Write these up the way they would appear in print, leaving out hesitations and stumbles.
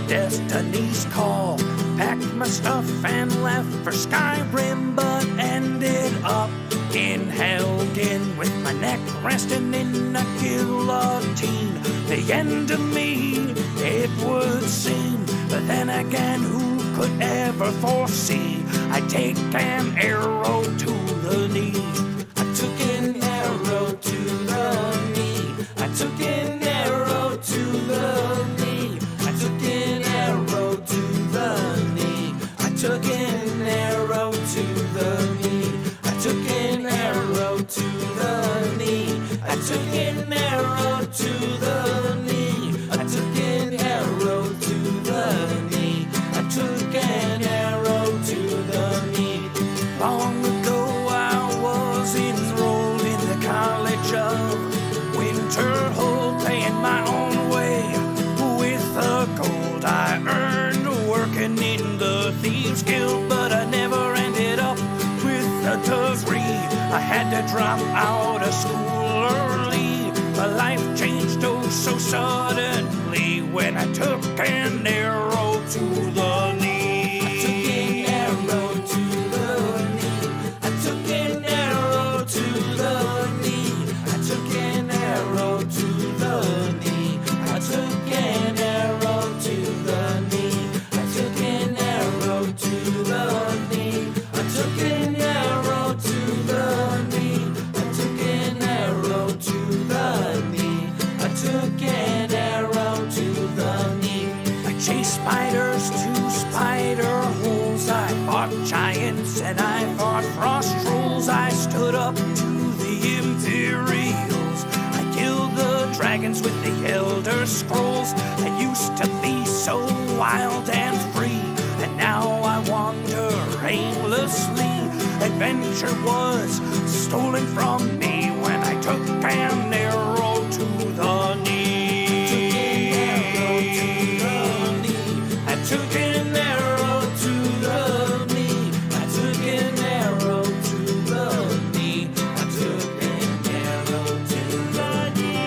destiny's call. Packed my stuff and left for Skyrim, but ended up in Helgen with my neck resting in a guillotine. The end of me, it would seem, but then again, who could ever foresee? I take an arrow to the knee. I took an arrow to the knee. I took an arrow to the knee. I took an arrow to the knee. I took an arrow to the knee. I took an arrow to the knee. I took an arrow to the knee. I took an arrow to the knee. I took an arrow to the knee. Long ago I was enrolled in the College of Winterhold, paying my own way with the gold I earned working in the Thieves Guild, but I never ended up with a degree. I had to drop out of school early. My life changed oh so suddenly when I took an arrow to the knee. I took an arrow to the knee. I took an arrow to the knee. I took an arrow to the knee. I took an arrow to the knee. I took an arrow to the knee. I took an arrow to the knee. I took an arrow to the knee. I took an arrow to the knee. I chased spiders to spider holes. I fought giants and I fought frost trolls. I stood up to the Imperials. I killed the dragons with the Elder Scrolls. I used to be so wild and free, and now I wander aimlessly. Adventure was stolen from me when I took an arrow to the knee. I took an arrow to the knee. I took an arrow to the knee. I took an arrow to the knee.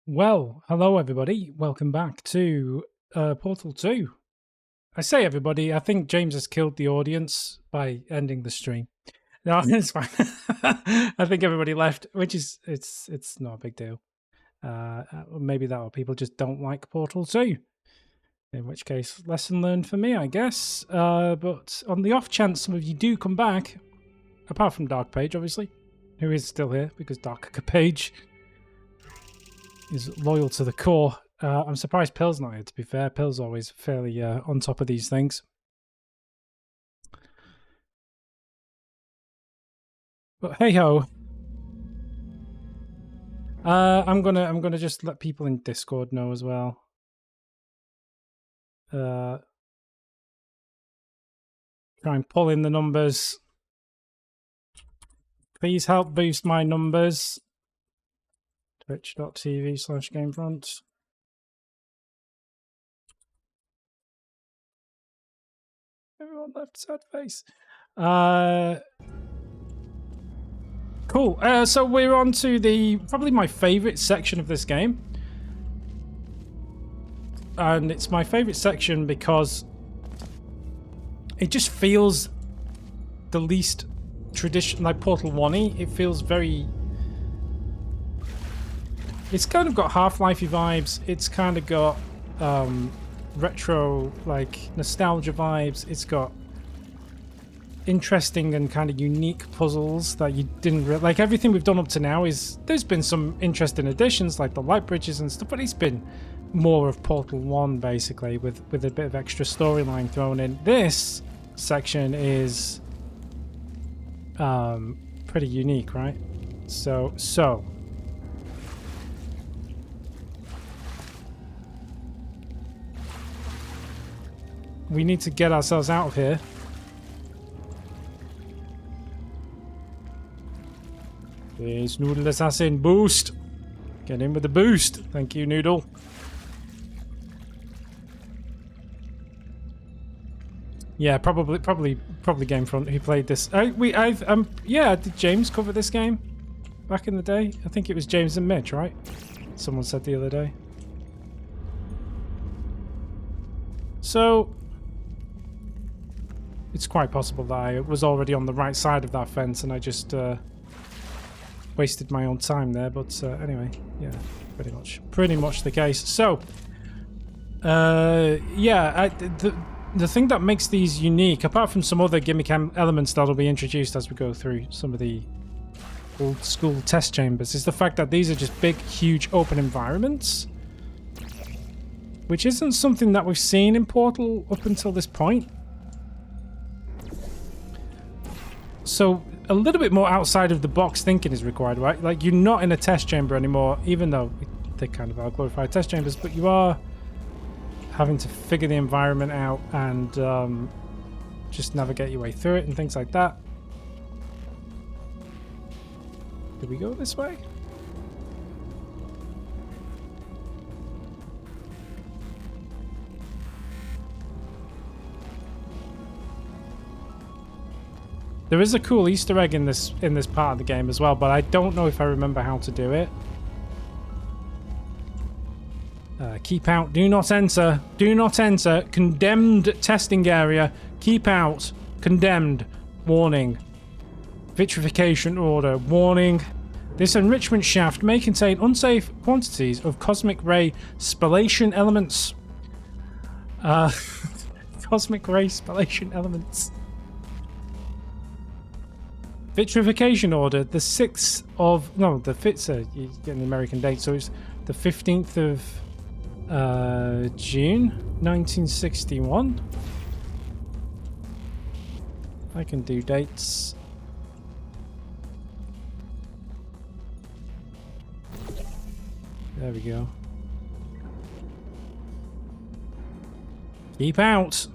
Well, hello everybody. Welcome back to Portal 2. I say everybody, I think James has killed the audience by ending the stream. No, it's fine. I think everybody left, which is it's not a big deal. Maybe that or people just don't like Portal 2. In which case, lesson learned for me, I guess. But on the off chance some of you do come back, apart from Dark Page, obviously, who is still here because Dark Page is loyal to the core. I'm surprised Pill's not here, to be fair. Pill's always fairly on top of these things. But hey ho. I'm gonna just let people in Discord know as well. Try and pull in the numbers. Please help boost my numbers. Twitch.tv/Gamefront. Everyone left sad face. Cool. So we're on to probably my favorite section of this game. And it's my favorite section because it just feels the least traditional, like Portal 1-y. It feels very... It's kind of got Half-Life-y vibes. It's kind of got retro, like, nostalgia vibes. It's got interesting and kind of unique puzzles that you didn't like. Everything we've done up to now is... There's been some interesting additions, like the light bridges and stuff, but it's been more of Portal 1, basically, with a bit of extra storyline thrown in. This section is pretty unique, right? So we need to get ourselves out of here. There's Noodle Assassin. Boost! Get in with the boost. Thank you, Noodle. Yeah, probably Gamefront who played this. Yeah, did James cover this game back in the day? I think it was James and Mitch, right? Someone said the other day. So it's quite possible that I was already on the right side of that fence and I just wasted my own time there. But anyway, yeah, pretty much the case. So yeah, the thing that makes these unique, apart from some other gimmick elements that'll be introduced as we go through some of the old school test chambers, is the fact that these are just big, huge, open environments, which isn't something that we've seen in Portal up until this point. So a little bit more outside of the box thinking is required, right? Like, you're not in a test chamber anymore, even though they kind of are glorified test chambers, but you are having to figure the environment out and just navigate your way through it and things like that. Did we go this way? There is a cool Easter egg in this part of the game as well, but I don't know if I remember how to do it. Keep out. Do not enter. Do not enter. Condemned testing area. Keep out. Condemned. Warning. Vitrification order. Warning. This enrichment shaft may contain unsafe quantities of cosmic ray spallation elements. Cosmic ray spallation elements. Vitrification order. The 6th of... No, the 5th... you're getting the American date, so it's the 15th of... June 1961. I can do dates. There we go. Keep out.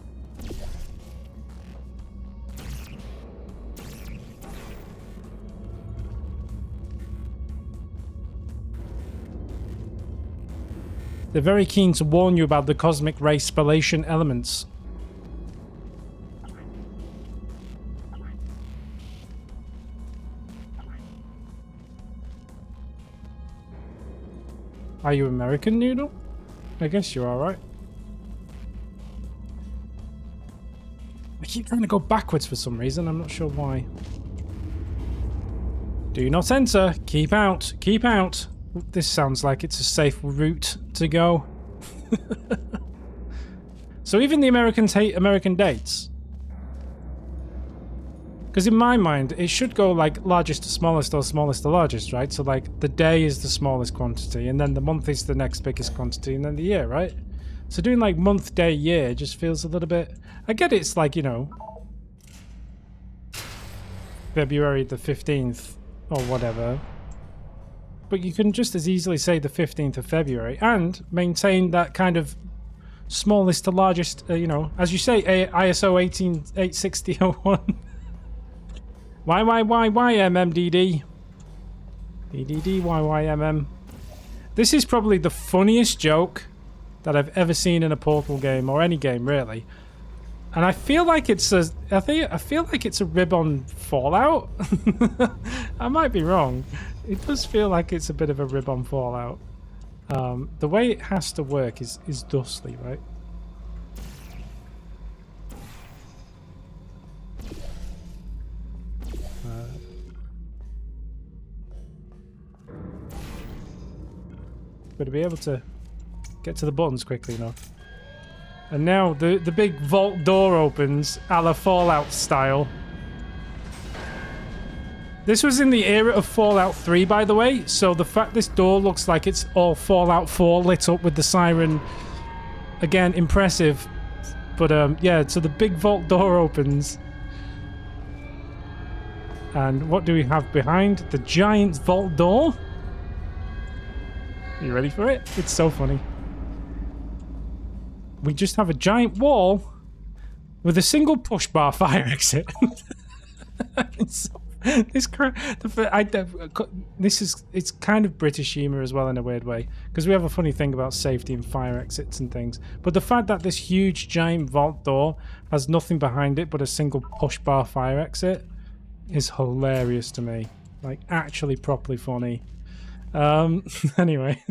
They're very keen to warn you about the cosmic ray spallation elements. Are you American, Noodle? I guess you are, right? I keep trying to go backwards for some reason. I'm not sure why. Do not enter. Keep out. Keep out. This sounds like it's a safe route to go. So even the Americans hate American dates. Because in my mind, it should go like largest to smallest or smallest to largest, right? So like the day is the smallest quantity, and then the month is the next biggest quantity, and then the year, right? So doing like month, day, year just feels a little bit... I get it's like, you know, February the 15th or whatever. But you can just as easily say the 15th of February and maintain that kind of smallest to largest, you know, as you say, ISO 1886001. YYYYMMDD. DDD YYMM. This is probably the funniest joke that I've ever seen in a Portal game, or any game really. And I feel like it's a I feel like it's a rib on Fallout. I might be wrong. It does feel like it's a bit of a rib on Fallout. The way it has to work is thusly, right? Got to be able to get to the buttons quickly enough. And now the big vault door opens, a la Fallout style. This was in the era of Fallout 3, by the way, so the fact this door looks like it's all Fallout 4 lit up with the siren, again, impressive. But yeah, so the big vault door opens. And what do we have behind the giant vault door? Are you ready for it? It's so funny. We just have a giant wall with a single push bar fire exit. It's kind of British humor as well in a weird way, because we have a funny thing about safety and fire exits and things. But the fact that this huge giant vault door has nothing behind it but a single push bar fire exit is hilarious to me. Like, actually properly funny. Anyway.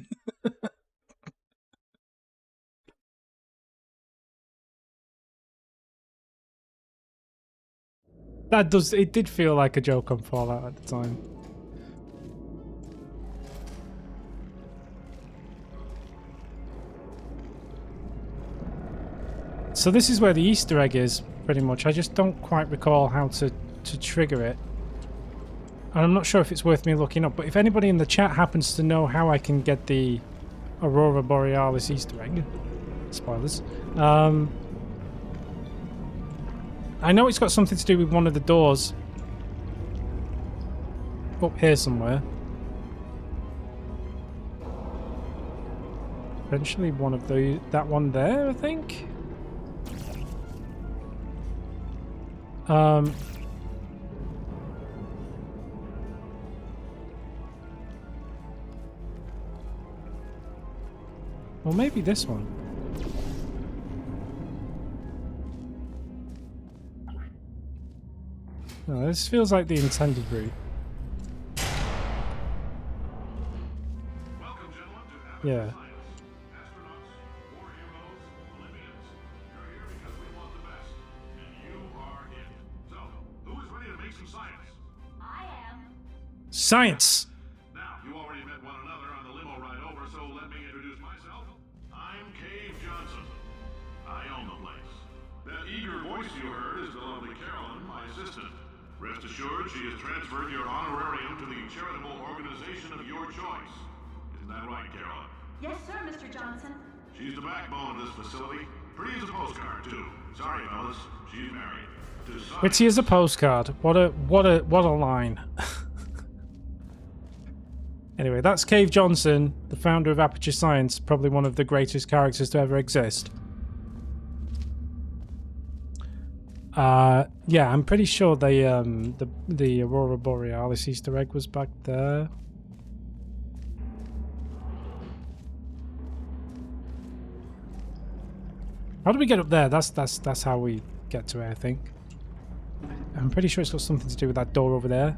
It did feel like a joke on Fallout at the time. So this is where the Easter egg is, pretty much. I just don't quite recall how to trigger it. And I'm not sure if it's worth me looking up, but if anybody in the chat happens to know how I can get the Aurora Borealis Easter egg, spoilers, I know it's got something to do with one of the doors up here somewhere. Eventually one of that one there, I think. Well, maybe this one. No, this feels like the intended route. Welcome, gentlemen, to Yeah. Astronauts, war heroes, Olympians. You're here because we want the best. And you are it. So, who is ready to make some science? I am. Science! Now, you already met one another on the limo ride over, so let me introduce myself. I'm Cave Johnson. I own the place. That eager voice you heard is the lovely Carolyn, my assistant. Rest assured, she has transferred your honorarium to the charitable organization of your choice. Isn't that right, Carolyn? Yes, sir, Mr. Johnson. She's the backbone of this facility. Pretty as a postcard, too. Sorry, fellas. She's married. To science. Pretty as a postcard. What a line. Anyway, that's Cave Johnson, the founder of Aperture Science, probably one of the greatest characters to ever exist. Yeah, I'm pretty sure the Aurora Borealis Easter egg was back there. How do we get up there? That's how we get to it, I think. I'm pretty sure it's got something to do with that door over there.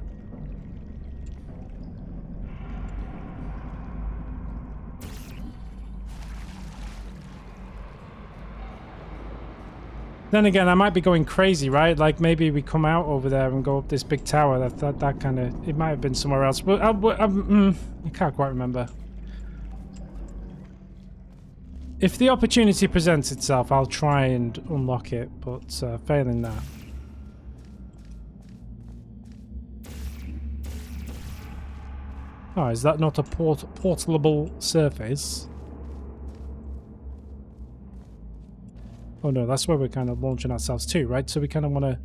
Then again, I might be going crazy, right? Like maybe we come out over there and go up this big tower. That kind of... It might have been somewhere else, but I can't quite remember. If the opportunity presents itself, I'll try and unlock it, but failing that. Oh, is that not a portable surface? Oh no, that's where we're kind of launching ourselves to, right? So we kind of want to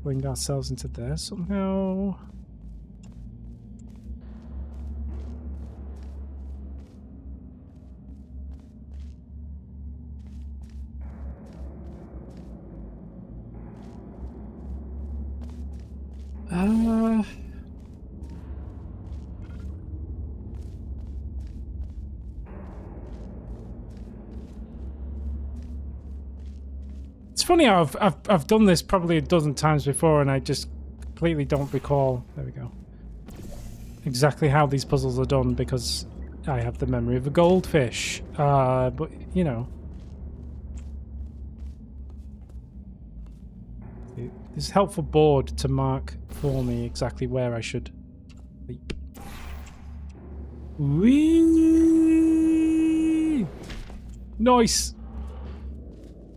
fling ourselves into there somehow. It's funny how I've done this probably a dozen times before, and I just completely don't recall. There we go. Exactly how these puzzles are done because I have the memory of a goldfish. But you know, this helpful board to mark for me exactly where I should leap. Whee! Nice.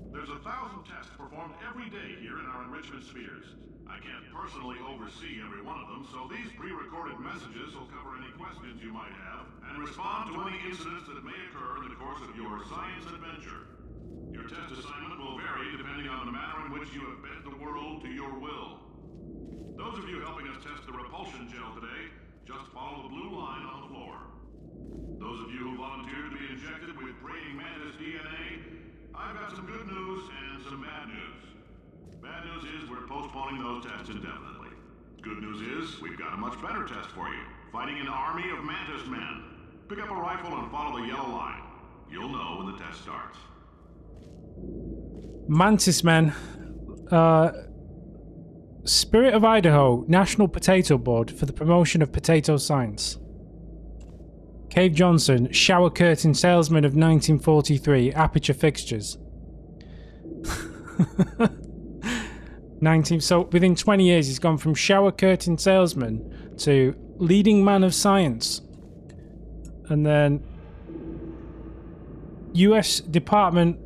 There's 1,000 tests performed every day here in our enrichment spheres. I can't personally oversee every one of them, so these pre-recorded messages will cover any questions you might have and respond to any incidents that may occur in the course of your science adventure. Your test assignment will vary depending on the manner in which you have bent the world to your will. Those of you helping us test the repulsion gel today, just follow the blue line on the floor. Those of you who volunteered to be injected with praying mantis DNA, I've got some good news and some bad news. Bad news is we're postponing those tests indefinitely. Good news is we've got a much better test for you. Fighting an army of mantis men. Pick up a rifle and follow the yellow line. You'll know when the test starts. Mantis men. Spirit of Idaho, National Potato Board for the promotion of potato science. Cave Johnson, shower curtain salesman of 1943, aperture fixtures. So within 20 years he's gone from shower curtain salesman to leading man of science. And then US Department.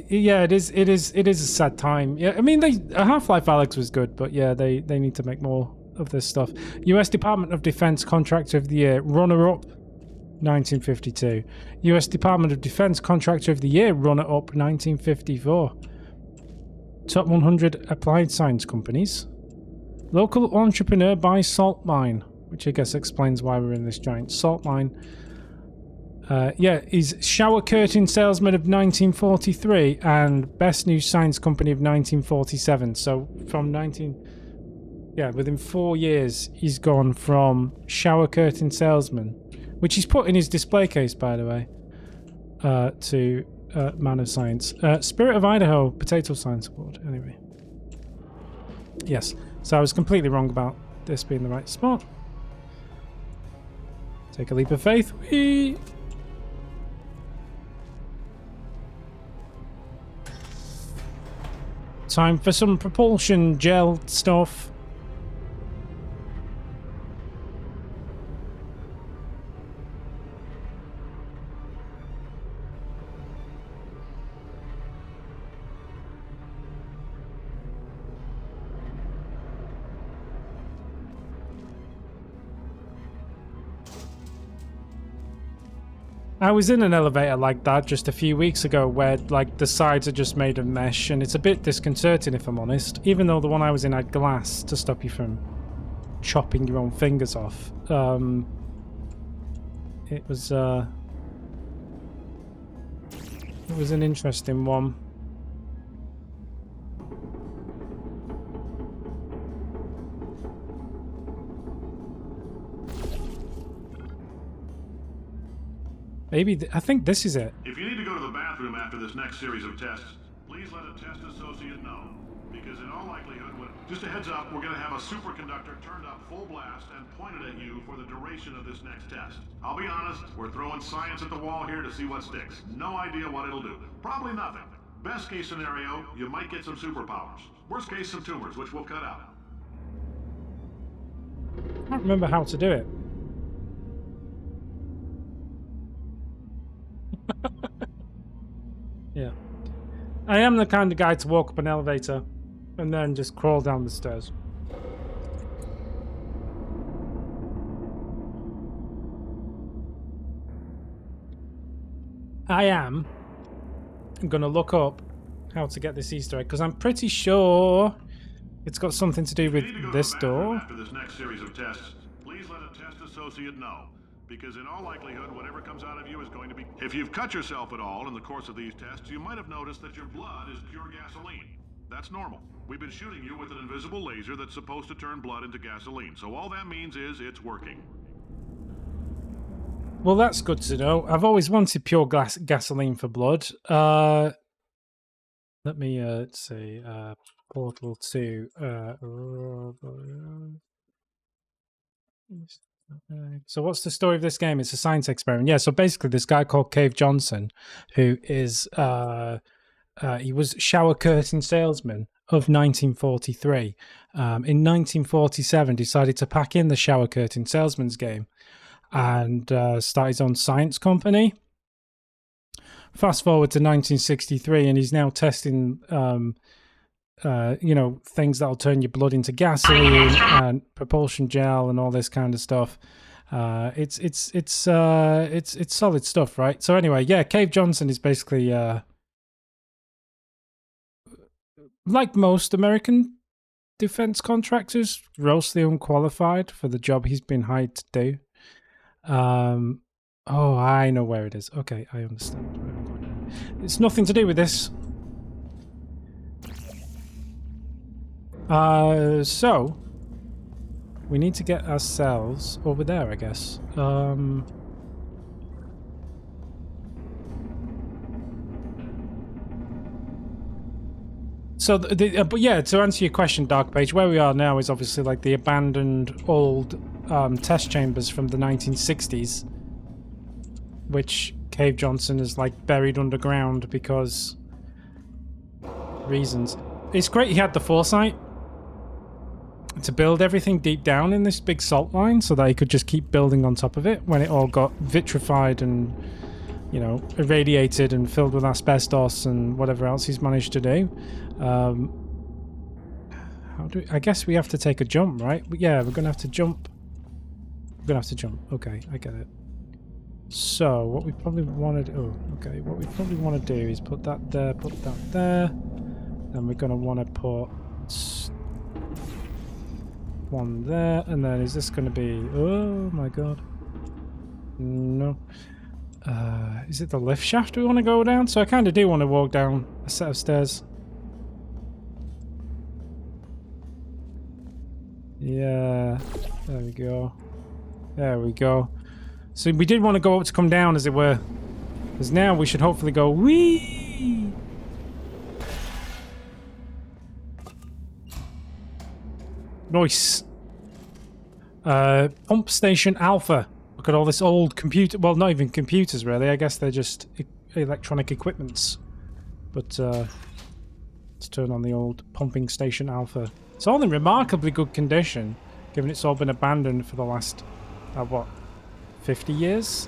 Yeah, it is a sad time. Yeah, I mean, Half-Life Alyx was good, but yeah, they need to make more of this stuff. US Department of Defense Contractor of the Year, runner-up, 1952. US Department of Defense Contractor of the Year, runner-up, 1954. Top 100 applied science companies. Local entrepreneur by salt mine, which I guess explains why we're in this giant salt mine. Yeah, he's shower curtain salesman of 1943 and best new science company of 1947. So from within 4 years, he's gone from shower curtain salesman, which he's put in his display case, by the way, to man of science. Spirit of Idaho, Potato Science Award. Anyway, yes. So I was completely wrong about this being the right spot. Take a leap of faith. Whee! Time for some propulsion gel stuff. I was in an elevator like that just a few weeks ago where like the sides are just made of mesh and it's a bit disconcerting if I'm honest, even though the one I was in had glass to stop you from chopping your own fingers off. It was an interesting one. Maybe I think this is it. If you need to go to the bathroom after this next series of tests, please let a test associate know. Because in all likelihood, just a heads up, we're going to have a superconductor turned up full blast and pointed at you for the duration of this next test. I'll be honest, we're throwing science at the wall here to see what sticks. No idea what it'll do. Probably nothing. Best case scenario, you might get some superpowers. Worst case, some tumors, which we'll cut out. I can't remember how to do it. Yeah. I am the kind of guy to walk up an elevator and then just crawl down the stairs. I am going to look up how to get this Easter egg because I'm pretty sure it's got something to do with If you need to go to this the bathroom door. after this next series of tests, please let a test associate know. Because in all likelihood, whatever comes out of you is going to be... If you've cut yourself at all in the course of these tests, you might have noticed that your blood is pure gasoline. That's normal. We've been shooting you with an invisible laser that's supposed to turn blood into gasoline. So all that means is it's working. Well, that's good to know. I've always wanted pure gasoline for blood. Let me see. Portal 2. So what's the story of this game? It's a science experiment. Yeah, so basically this guy called Cave Johnson, who is he was shower curtain salesman of 1943. In 1947 decided to pack in the shower curtain salesman's game and start his own science company. Fast forward to 1963 and he's now testing things that'll turn your blood into gasoline and propulsion gel and all this kind of stuff. It's solid stuff, right? So anyway, yeah, Cave Johnson is basically like most American defense contractors, grossly unqualified for the job he's been hired to do. Oh, I know where it is. Okay, I understand. It's nothing to do with this. So we need to get ourselves over there, I guess. So, but yeah, to answer your question, Dark Page, where we are now is obviously like the abandoned old test chambers from the 1960s, which Cave Johnson is like buried underground because reasons. It's great he had the foresight to build everything deep down in this big salt line so that he could just keep building on top of it when it all got vitrified and, you know, irradiated and filled with asbestos and whatever else he's managed to do. I guess we have to take a jump, right? Yeah, we're gonna have to jump. We're gonna have to jump. Okay, I get it. So what we probably want to do, what we probably want to do is put that there, put that there. Then we're gonna want to put one there, and then is this going to be... Oh my god. No. Is it the lift shaft we want to go down? So I kind of do want to walk down a set of stairs. Yeah. There we go. There we go. So we did want to go up to come down, as it were. Because now we should hopefully go... Whee! Nice. Pump Station Alpha. Look at all this old computer... Well, not even computers, really. I guess they're just electronic equipments. But let's turn on the old Pumping Station Alpha. It's all in remarkably good condition, given it's all been abandoned for the last, what, 50 years?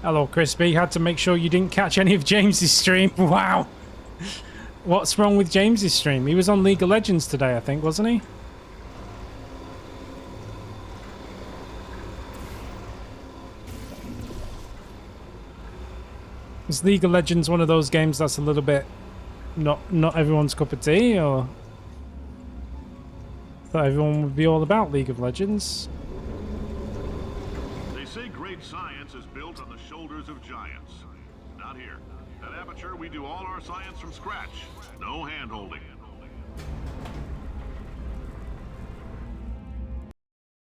Hello, Crispy. Had to make sure you didn't catch any of James's stream. Wow. What's wrong with James's stream? He was on League of Legends today, I think, wasn't he? Is League of Legends one of those games that's a little bit not everyone's cup of tea, or thought everyone would be all about League of Legends? They say great science is built on the shoulders of giants. Not here. At Aperture, we do all our science from scratch. No hand-holding.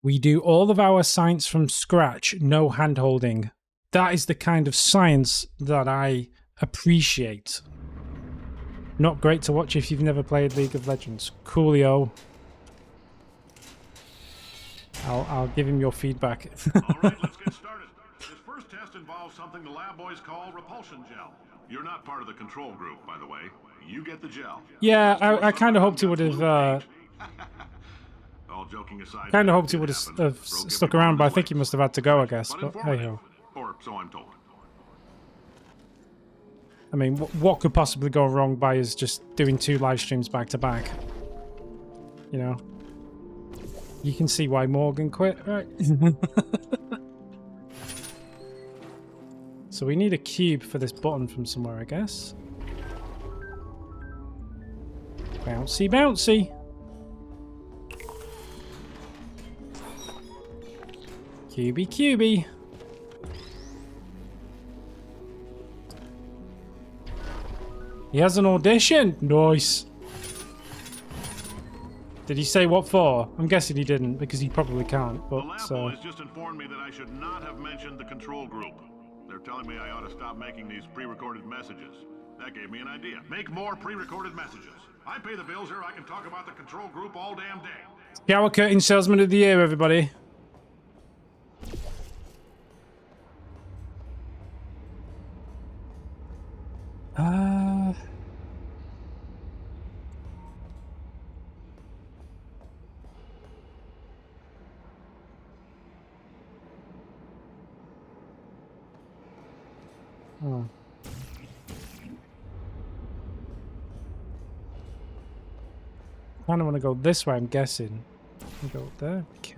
We do all of our science from scratch, no hand-holding. That is the kind of science that I appreciate. Not great to watch if you've never played League of Legends. Coolio. I'll give him your feedback. All right, let's get started. This first test involves something the lab boys call repulsion gel. You're not part of the control group, by the way. You get the gel. Yeah, I kind of hoped he would have. All joking aside, Kind of hoped he it would happened. have Broke stuck every around, bone but in I his think he legs. must have had to go, I guess. But But hey informative. ho. Or so I'm told. I mean, what could possibly go wrong by us just doing 2 live streams back to back? You know? You can see why Morgan quit, right? So we need a cube for this button from somewhere, I guess. Bouncy, bouncy. Cubey, cubey. He has an audition. Nice. Did he say what for? I'm guessing he didn't, because he probably can't. The But lab boys just informed me that I should not have mentioned the control group. They're telling me I ought to stop making these pre-recorded messages. That gave me an idea. Make more pre-recorded messages. I pay the bills here. I can talk about the control group all damn day. Shower curtain salesman of the year, everybody. Oh. Kind of want to go this way, I'm guessing. We go there. Okay.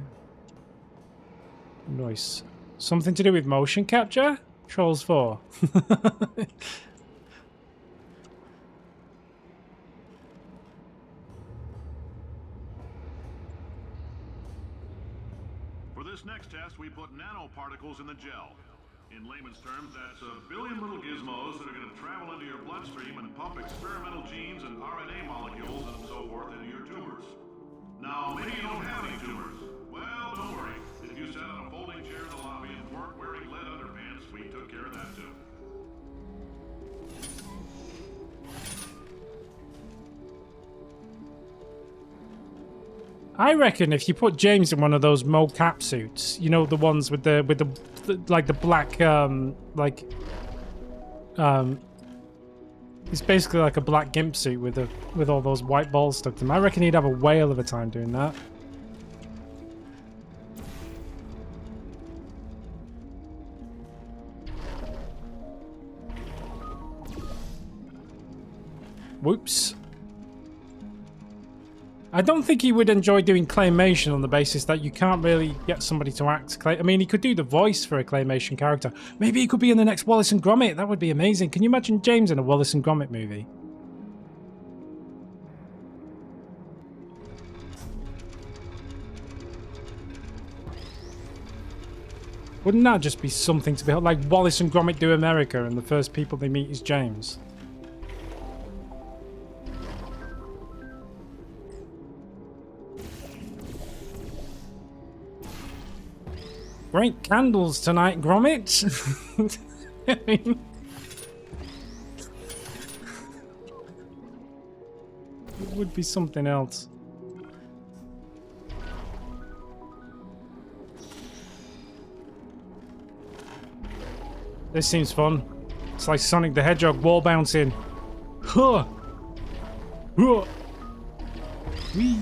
Nice. Something to do with motion capture? Trolls 4. For this next test, we put nanoparticles in the gel. In layman's terms, that's a billion little gizmos that are going to travel into your bloodstream and pump experimental genes and RNA molecules and so forth into your tumors. Now, maybe you don't have any tumors. Well, don't worry. If you sat on a folding chair in the lobby and weren't wearing lead underpants, we took care of that too. I reckon if you put James in one of those mocap suits, you know, the ones with the like the black it's basically like a black gimp suit with all those white balls stuck to him. I reckon he'd have a whale of a time doing that. Whoops. I don't think he would enjoy doing claymation on the basis that you can't really get somebody to act I mean, he could do the voice for a claymation character. Maybe he could be in the next Wallace and Gromit. That would be amazing. Can you imagine James in a Wallace and Gromit movie? Wouldn't that just be something to behold? Like Wallace and Gromit do America and the first people they meet is James. Great candles tonight, Gromit. I mean, it would be something else. This seems fun. It's like Sonic the Hedgehog wall bouncing. Huh. Huh. Wee.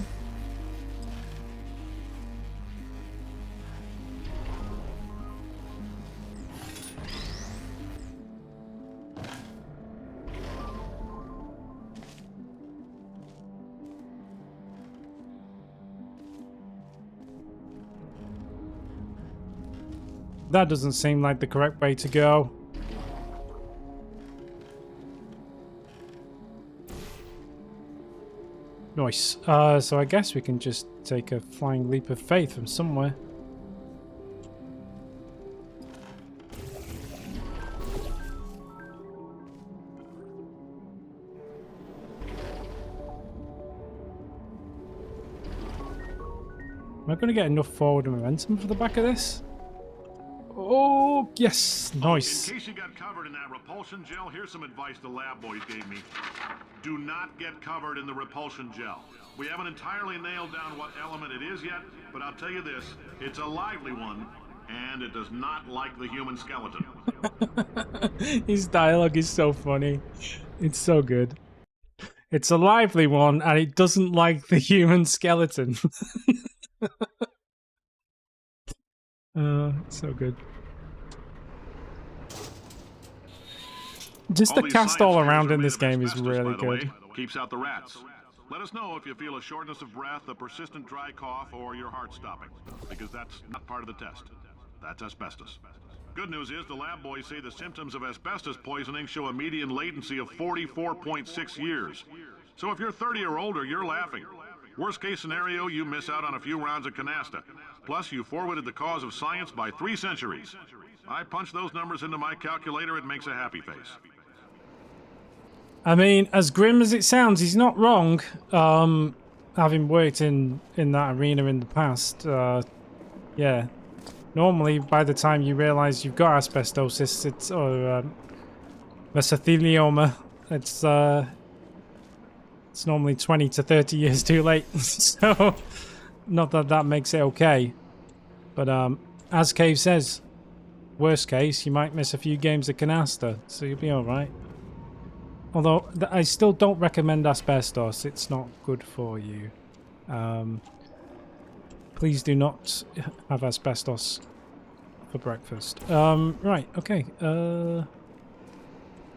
That doesn't seem like the correct way to go. Nice. So I guess we can just take a flying leap of faith from somewhere. Am I going to get enough forward momentum for the back of this? Oh, yes. Nice. In case you got covered in that repulsion gel, here's some advice the lab boys gave me. Do not get covered in the repulsion gel. We haven't entirely nailed down what element it is yet, but I'll tell you this, it's a lively one, and it does not like the human skeleton. His dialogue is so funny. It's so good. It's a lively one, and it doesn't like the human skeleton. So good. Just the these cast science all fairs around are in made this of game is asbestos, really by the way. good. Keeps out the rats. Let us know if you feel a shortness of breath, a persistent dry cough, or your heart stopping, because that's not part of the test. That's asbestos. Good news is the lab boys say the symptoms of asbestos poisoning show a median latency of 44.6 years. So if you're 30 or older, you're laughing. Worst case scenario, you miss out on a few rounds of canasta. Plus, you forwarded the cause of science by 3 centuries. I punch those numbers into my calculator, it makes a happy face. I mean, as grim as it sounds, he's not wrong. Having worked in that arena in the past, yeah. Normally, by the time you realise you've got asbestosis, or mesothelioma, it's normally 20 to 30 years too late. So, not that that makes it okay. But as Cave says, worst case, you might miss a few games of canasta, so you'll be alright. Although, I still don't recommend asbestos. It's not good for you. Please do not have asbestos for breakfast. Right, okay.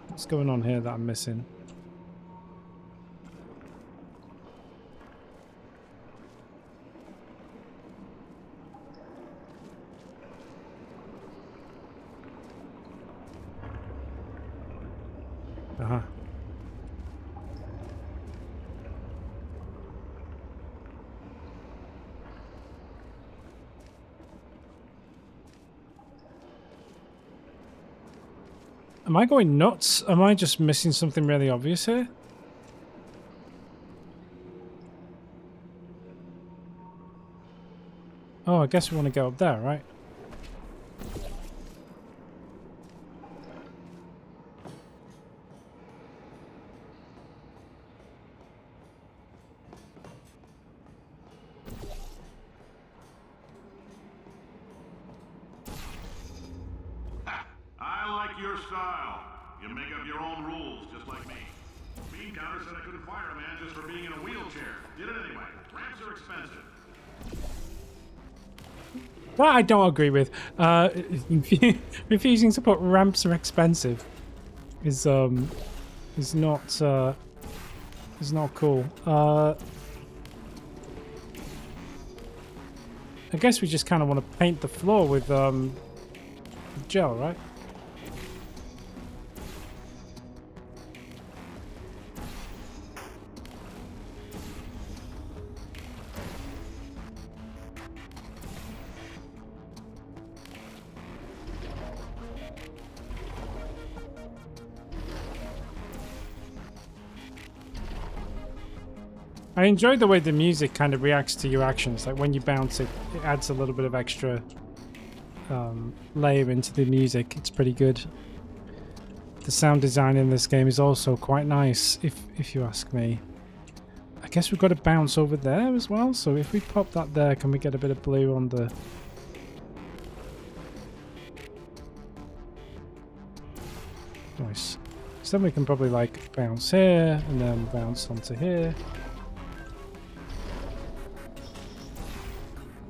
What's going on here that I'm missing? Uh-huh. Am I going nuts? Am I just missing something really obvious here? Oh, I guess we want to go up there, right? I like your style. You make up your own rules, just like me. Bean Counter said I couldn't fire a man just for being in a wheelchair. Did it anyway. Ramps are expensive. That I don't agree with. Refusing to put ramps are expensive is not cool. I guess we just kind of want to paint the floor with gel, right? I enjoy the way the music kind of reacts to your actions. Like when you bounce it, it adds a little bit of extra layer into the music. It's pretty good. The sound design in this game is also quite nice, if you ask me. I guess we've got to bounce over there as well. So if we pop that there, can we get a bit of blue on the... Nice. So then we can probably like bounce here and then bounce onto here.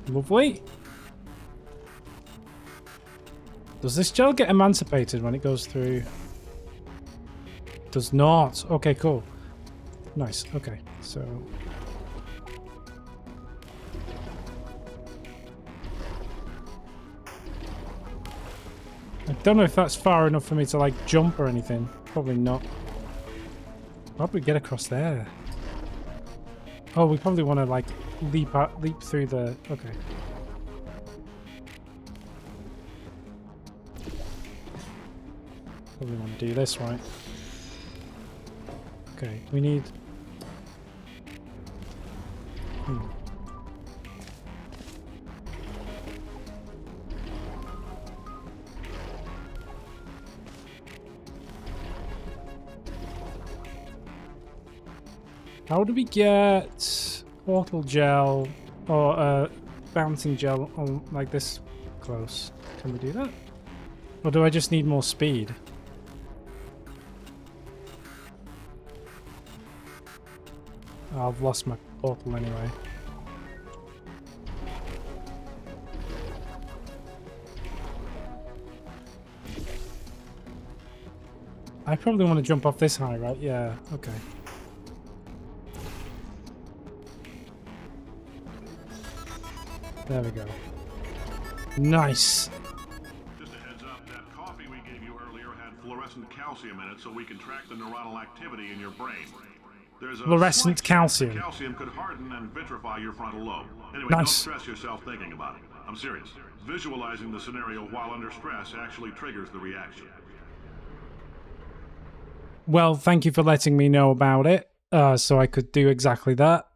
Lovely. Does this gel get emancipated when it goes through? Does not. Okay, cool. Nice. Okay, so... I don't know if that's far enough for me to, like, jump or anything. Probably not. Probably get across there. Oh, we probably want to, like, leap through the... Okay. Probably want to do this, right? Okay, we need... How do we get portal gel or bouncing gel on like this close? Can we do that? Or do I just need more speed? Oh, I've lost my portal anyway. I probably want to jump off this high, right? Yeah, okay. There we go. Nice. Just a heads up, that coffee we gave you earlier had fluorescent calcium in it so we can track the neuronal activity in your brain. There's a Fluorescent slight chance calcium. the calcium could harden and vitrify your frontal lobe. Anyway, Nice. don't stress yourself thinking about it. I'm serious. Visualizing the scenario while under stress actually triggers the reaction. Well, thank you for letting me know about it, so I could do exactly that.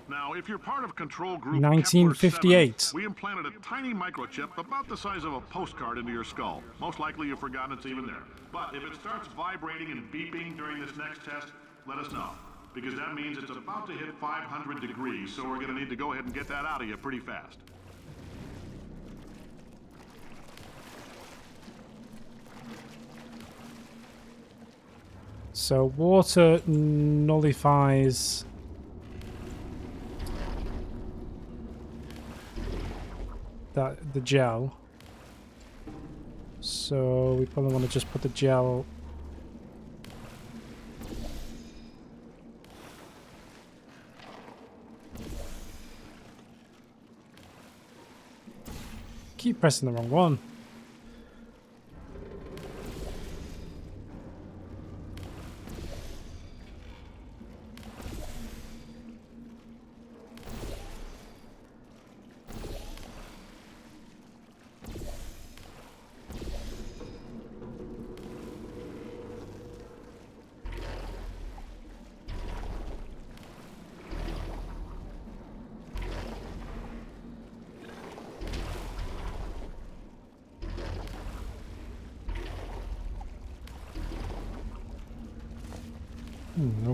Now, if you're part of control group 1958. Kepler 7, we implanted a tiny microchip about the size of a postcard into your skull. Most likely you've forgotten it's even there. But if it starts vibrating and beeping during this next test, let us know. Because that means it's about to hit 500 degrees, so we're going to need to go ahead and get that out of you pretty fast. So water nullifies the gel. So we probably want to just put the gel keep pressing the wrong one.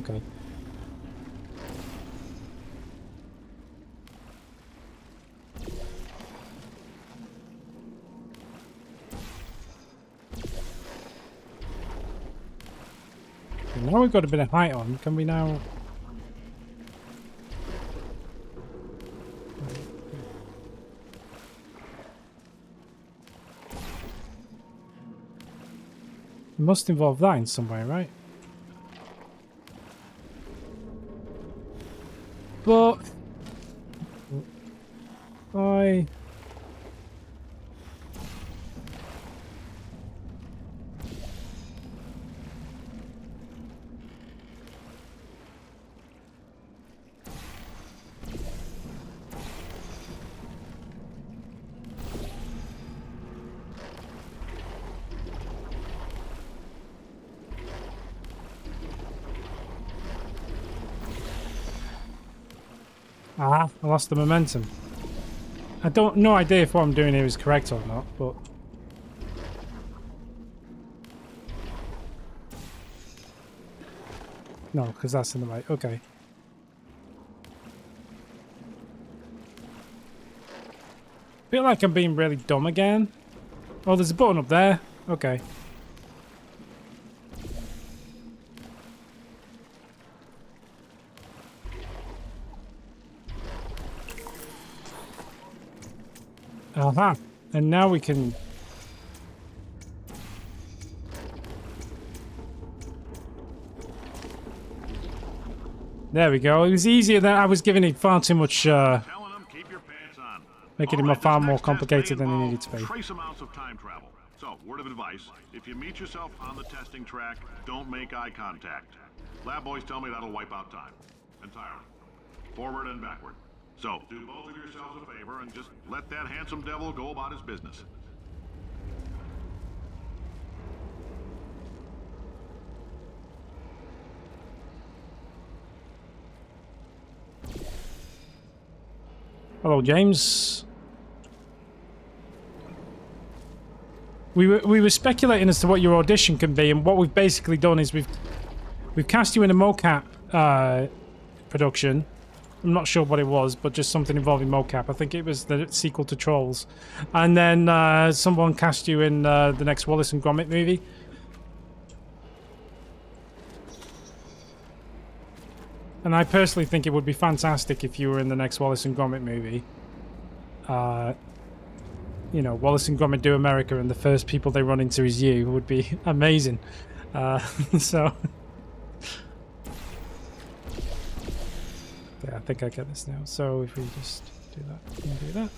Okay. Now we've got a bit of height on, can we now... It must involve that in some way, right? But... I lost the momentum. No idea if what I'm doing here is correct or not, but... No, because that's in the way. Okay. Feel like I'm being really dumb again. Oh, there's a button up there. Okay. Aha. And now we can... There we go. It was easier than I was giving it far too much, Telling them, keep your pants on. making All it right, far this more next test complicated may than it involve needed to be. Trace amounts of time travel. So, word of advice, if you meet yourself on the testing track, don't make eye contact. Lab boys tell me that'll wipe out time. Entirely. Forward and backward. So, do both of yourselves a favor and just let that handsome devil go about his business. Hello, James. We were speculating as to what your audition can be, and what we've basically done is We've cast you in a mocap production. I'm not sure what it was, but just something involving mocap. I think it was the sequel to Trolls. And then someone cast you in the next Wallace and Gromit movie. And I personally think it would be fantastic if you were in the next Wallace and Gromit movie. You know, Wallace and Gromit do America, and the first people they run into is you. Would be amazing. So... yeah, I think I get this now. So if we just do that and do that.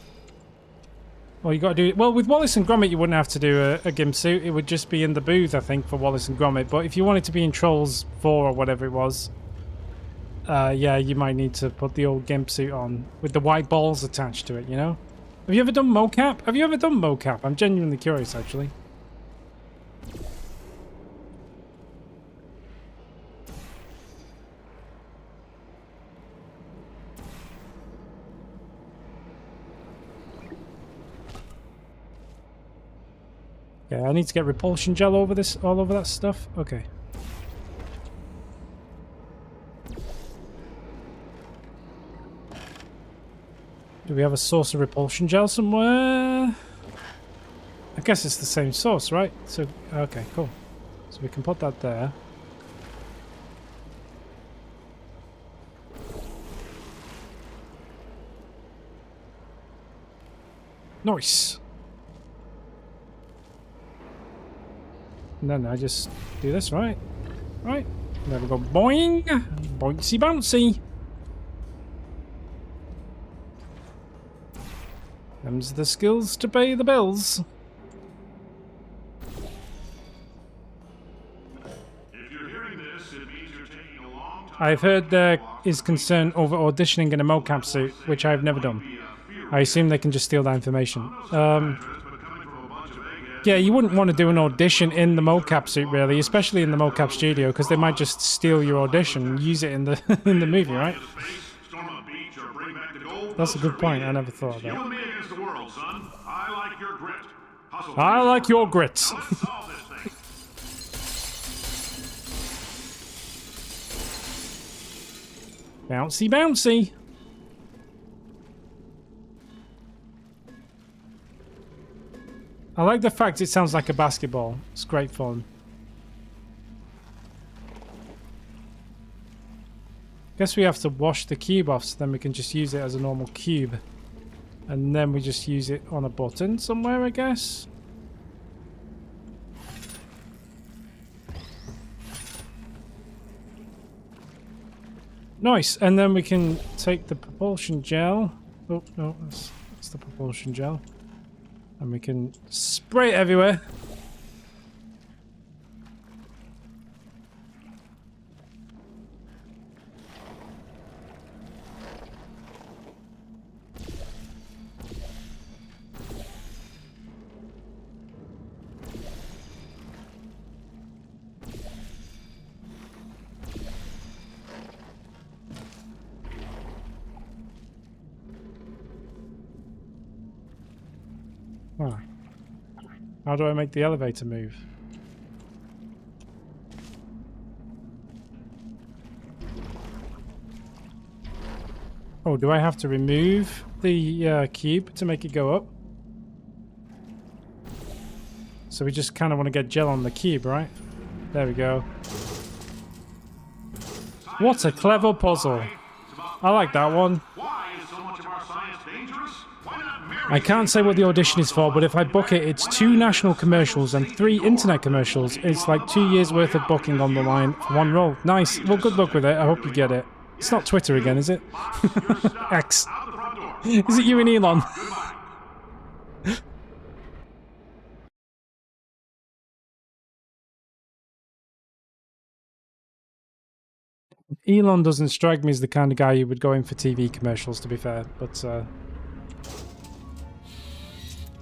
Well, you got to do it. Well, with Wallace and Gromit, you wouldn't have to do a gimp suit. It would just be in the booth, I think, for Wallace and Gromit. But if you wanted to be in Trolls 4 or whatever it was, yeah, you might need to put the old gimp suit on with the white balls attached to it, you know? Have you ever done mocap? Have you ever done mocap? I'm genuinely curious, actually. Okay, I need to get repulsion gel over this, all over that stuff. Okay. Do we have a source of repulsion gel somewhere? I guess it's the same source, right? So, okay, cool. So we can put that there. Nice. And then I just do this, right? Right. There we go. Boing! Bouncy bouncy! Them's the skills to pay the bills. If you're hearing this, it means you're taking a long time. I've heard there is concern over auditioning in a mocap suit, which I've never done. I assume they can just steal that information. Yeah, you wouldn't want to do an audition in the mocap suit, really, especially in the mocap studio, because they might just steal your audition and use it in the in the movie, right? That's a good point. I never thought of that. You and me against the world, son. I like your grit. Hustle. I like your grits. Let's solve this thing. Bouncy, bouncy. I like the fact it sounds like a basketball. It's great fun. Guess we have to wash the cube off, so then we can just use it as a normal cube. And then we just use it on a button somewhere, I guess. Nice, and then we can take the propulsion gel. Oh, no, that's the propulsion gel. And we can spray it everywhere. Wow. How do I make the elevator move? Oh, do I have to remove the cube to make it go up? So we just kind of want to get gel on the cube, right? There we go. What a clever puzzle. I like that one. Why is so much of our science dangerous? Why not marry? I can't say what the audition is for, but if I book it, it's 2 national commercials and 3 internet commercials. It's like 2 years worth of booking on the line for one role. Nice. Well, good luck with it. I hope you get it. It's not Twitter again, is it? X. Out the front door. Is it you and Elon? Goodbye. Elon doesn't strike me as the kind of guy who would go in for TV commercials, to be fair, but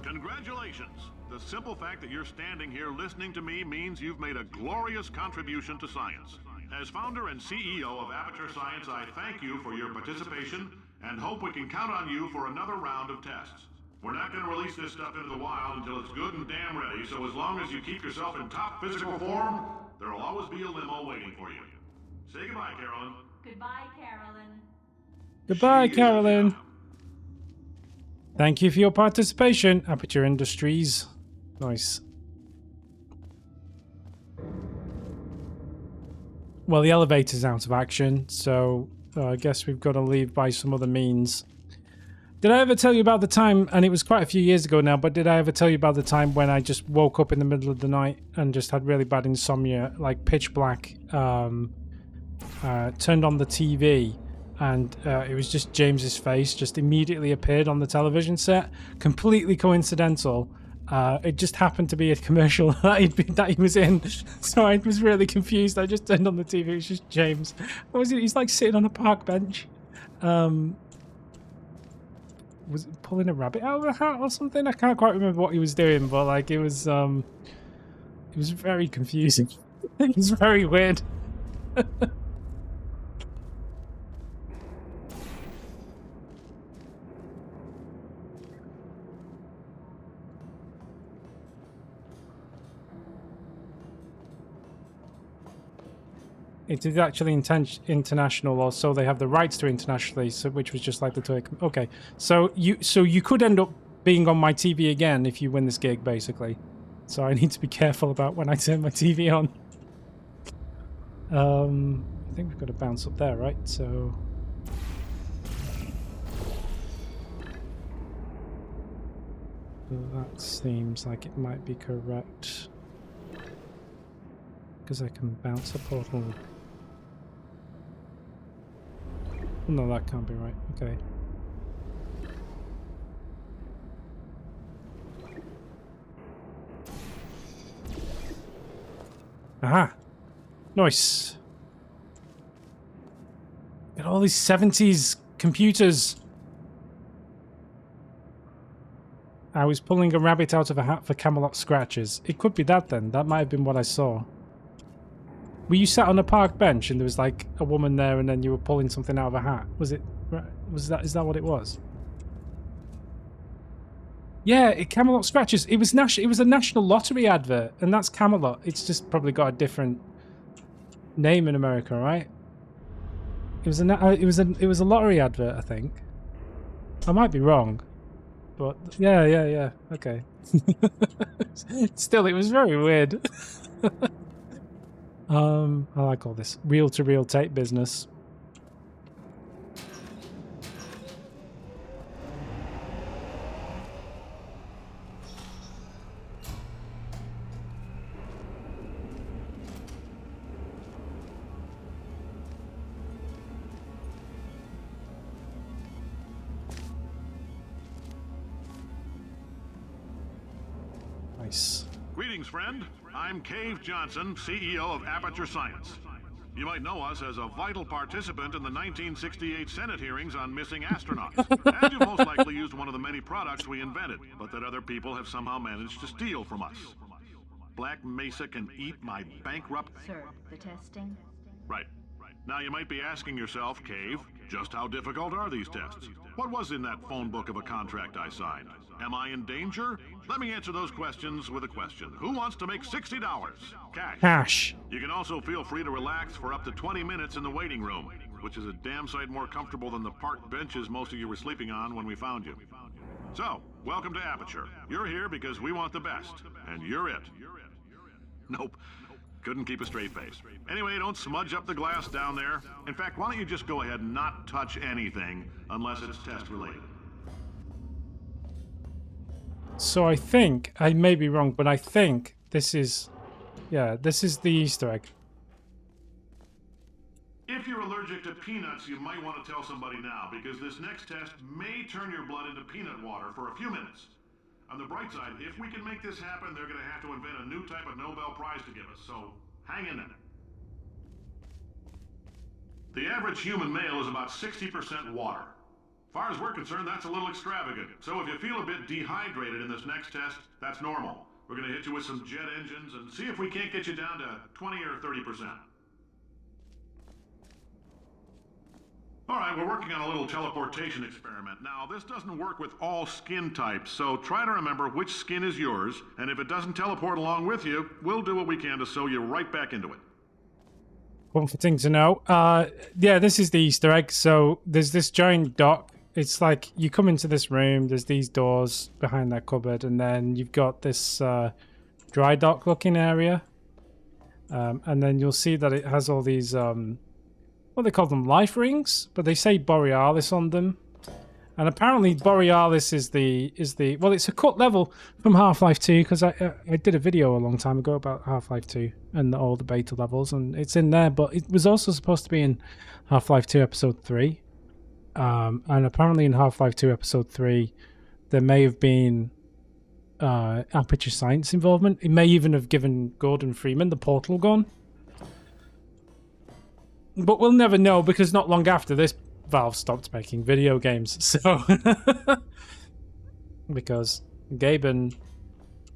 Congratulations. The simple fact that you're standing here listening to me means you've made a glorious contribution to science. As founder and CEO of Aperture Science, I thank you for your participation and hope we can count on you for another round of tests. We're not going to release this stuff into the wild until it's good and damn ready, so as long as you keep yourself in top physical form, there'll always be a limo waiting for you. Say goodbye, Carolyn. Goodbye, Carolyn. Goodbye, She is a Carolyn. gem. Thank you for your participation, Aperture Industries. Nice. Well, the elevator's out of action, so I guess we've got to leave by some other means. Did I ever tell you about the time, and it was quite a few years ago now, but did I ever tell you about the time when I just woke up in the middle of the night and just had really bad insomnia, like pitch black, turned on the TV, and it was just James's face just immediately appeared on the television set, completely coincidental. It just happened to be a commercial that he was in, so I was really confused. I just turned on the TV, it was just James. What was it? He's like sitting on a park bench. Was it pulling a rabbit out of a hat or something? I can't quite remember what he was doing, but like it was very confusing. It was very weird. It is actually international, or so they have the rights to internationally, so, which was just like the toy. Okay, so you could end up being on my TV again if you win this gig, basically. So I need to be careful about when I turn my TV on. I think we've got to bounce up there, right? So that seems like it might be correct because I can bounce a portal. No, that can't be right. Okay. Aha! Nice. Got all these 70s computers. I was pulling a rabbit out of a hat for Camelot scratches. It could be that then. That might have been what I saw. Were you sat on a park bench and there was like a woman there and then you were pulling something out of a hat? Was it? Is that what it was? Yeah, Camelot scratches. It was a National Lottery advert, and that's Camelot. It's just probably got a different name in America, right? It was a lottery advert, I think. I might be wrong, but yeah. Okay. Still, it was very weird. I like all this reel-to-reel tape business. Nice. Greetings, friend. I'm Cave Johnson, CEO of Aperture Science. You might know us as a vital participant in the 1968 Senate hearings on missing astronauts. And you've most likely used one of the many products we invented, but that other people have somehow managed to steal from us. Black Mesa can eat my bankrupt... Sir, the testing? Right. Now you might be asking yourself, Cave, just how difficult are these tests? What was in that phone book of a contract I signed? Am I in danger? Let me answer those questions with a question. Who wants to make $60? Cash. Cash. You can also feel free to relax for up to 20 minutes in the waiting room, which is a damn sight more comfortable than the park benches most of you were sleeping on when we found you. So, welcome to Aperture. You're here because we want the best, and you're it. Nope. Couldn't keep a straight face. Anyway, don't smudge up the glass down there. In fact, why don't you just go ahead and not touch anything unless it's test related? So I think, I may be wrong, but I think this is, yeah, this is the Easter egg. If you're allergic to peanuts, you might want to tell somebody now, because this next test may turn your blood into peanut water for a few minutes. On the bright side, if we can make this happen, they're going to have to invent a new type of Nobel Prize to give us, so hang in there. The average human male is about 60% water. As far as we're concerned, that's a little extravagant. So if you feel a bit dehydrated in this next test, that's normal. We're going to hit you with some jet engines and see if we can't get you down to 20 or 30%. All right, we're working on a little teleportation experiment. Now, this doesn't work with all skin types, so try to remember which skin is yours, and if it doesn't teleport along with you, we'll do what we can to sew you right back into it. one for thing to know. Yeah, this is the Easter egg. So there's this giant dock. It's like you come into this room, there's these doors behind that cupboard, and then you've got this dry dock looking area. And then you'll see that it has all these, what they call them, life rings, but they say Borealis on them. And apparently Borealis is the well, it's a cut level from Half-Life 2, because I did a video a long time ago about Half-Life 2 and all the beta levels, and it's in there, but it was also supposed to be in Half-Life 2 Episode 3. And apparently in Half-Life 2 Episode 3, there may have been Aperture Science involvement. It may even have given Gordon Freeman the portal gun. But we'll never know, because not long after this, Valve stopped making video games. So, because Gaben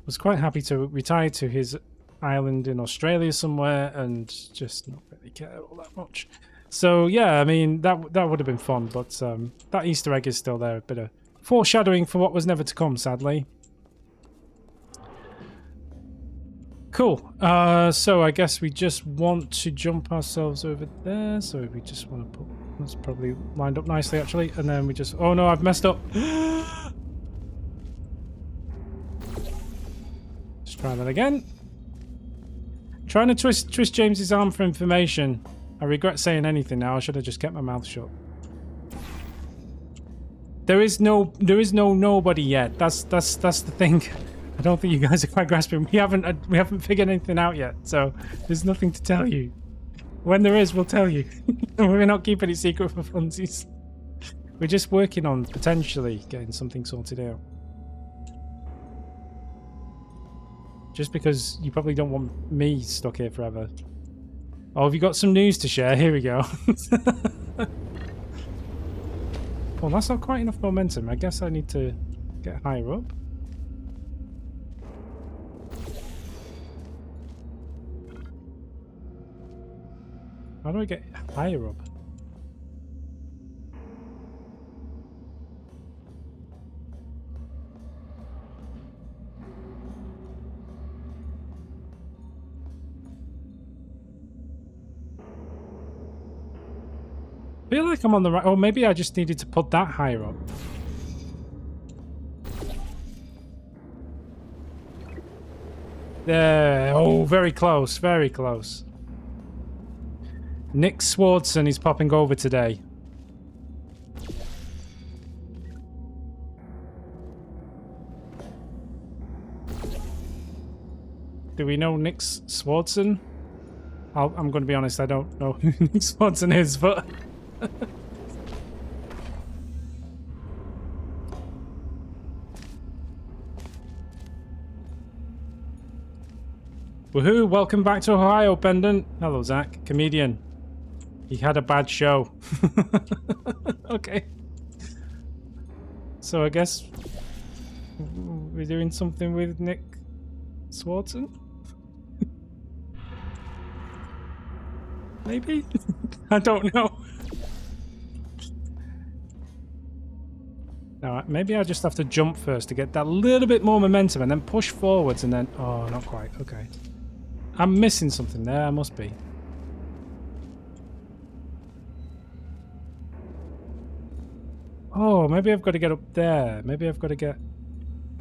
was quite happy to retire to his island in Australia somewhere and just not really care all that much. So yeah, I mean, that would have been fun, but that Easter egg is still there. A bit of foreshadowing for what was never to come, sadly. Cool. So I guess we just want to jump ourselves over there. So we just want to put... That's probably lined up nicely, actually. And then we just... Oh, no, I've messed up. Let's try that again. Trying to twist James's arm for information. I regret saying anything now. I should have just kept my mouth shut. There is no nobody yet. That's the thing. I don't think you guys are quite grasping. We haven't figured anything out yet, so there's nothing to tell you. When there is, we'll tell you. We're not keeping it secret for funsies. We're just working on potentially getting something sorted out. Just because you probably don't want me stuck here forever. Oh, have you got some news to share? Here we go. Well, that's not quite enough momentum. I guess I need to get higher up. How do I get higher up? I feel like I'm on the right... Oh, maybe I just needed to put that higher up. There. Oh, very close. Very close. Nick Swardson is popping over today. Do we know Nick Swardson? I'm going to be honest, I don't know who Nick Swardson is, but... Woohoo! Welcome back to Ohio, Pendant. Hello, Zach. Comedian. He had a bad show. Okay. So I guess we're doing something with Nick Swardson? Maybe? I don't know. Now, maybe I just have to jump first to get that little bit more momentum and then push forwards and then... Oh, not quite. Okay. I'm missing something there. I must be. Oh, maybe I've got to get up there. Maybe I've got to get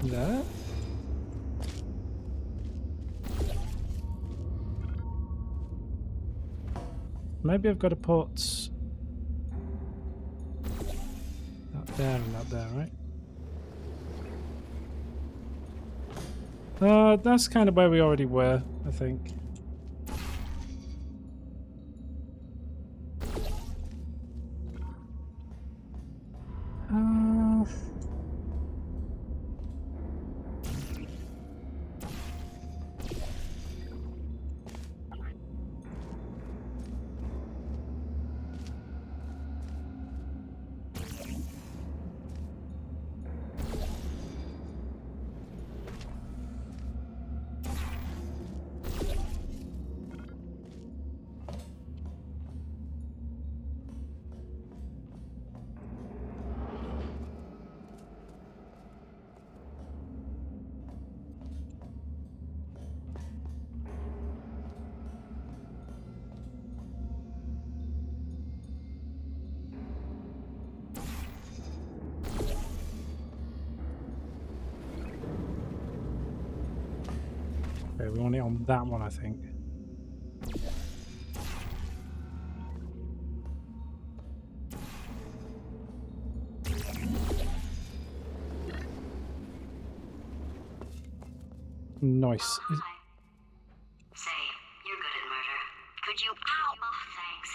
there. Maybe I've got to put that there and that there, right? That's kind of where we already were, I think. Okay, we want it on that one, I think. Nice. Say, you're good at murder. Could you... Ow! Oh, thanks.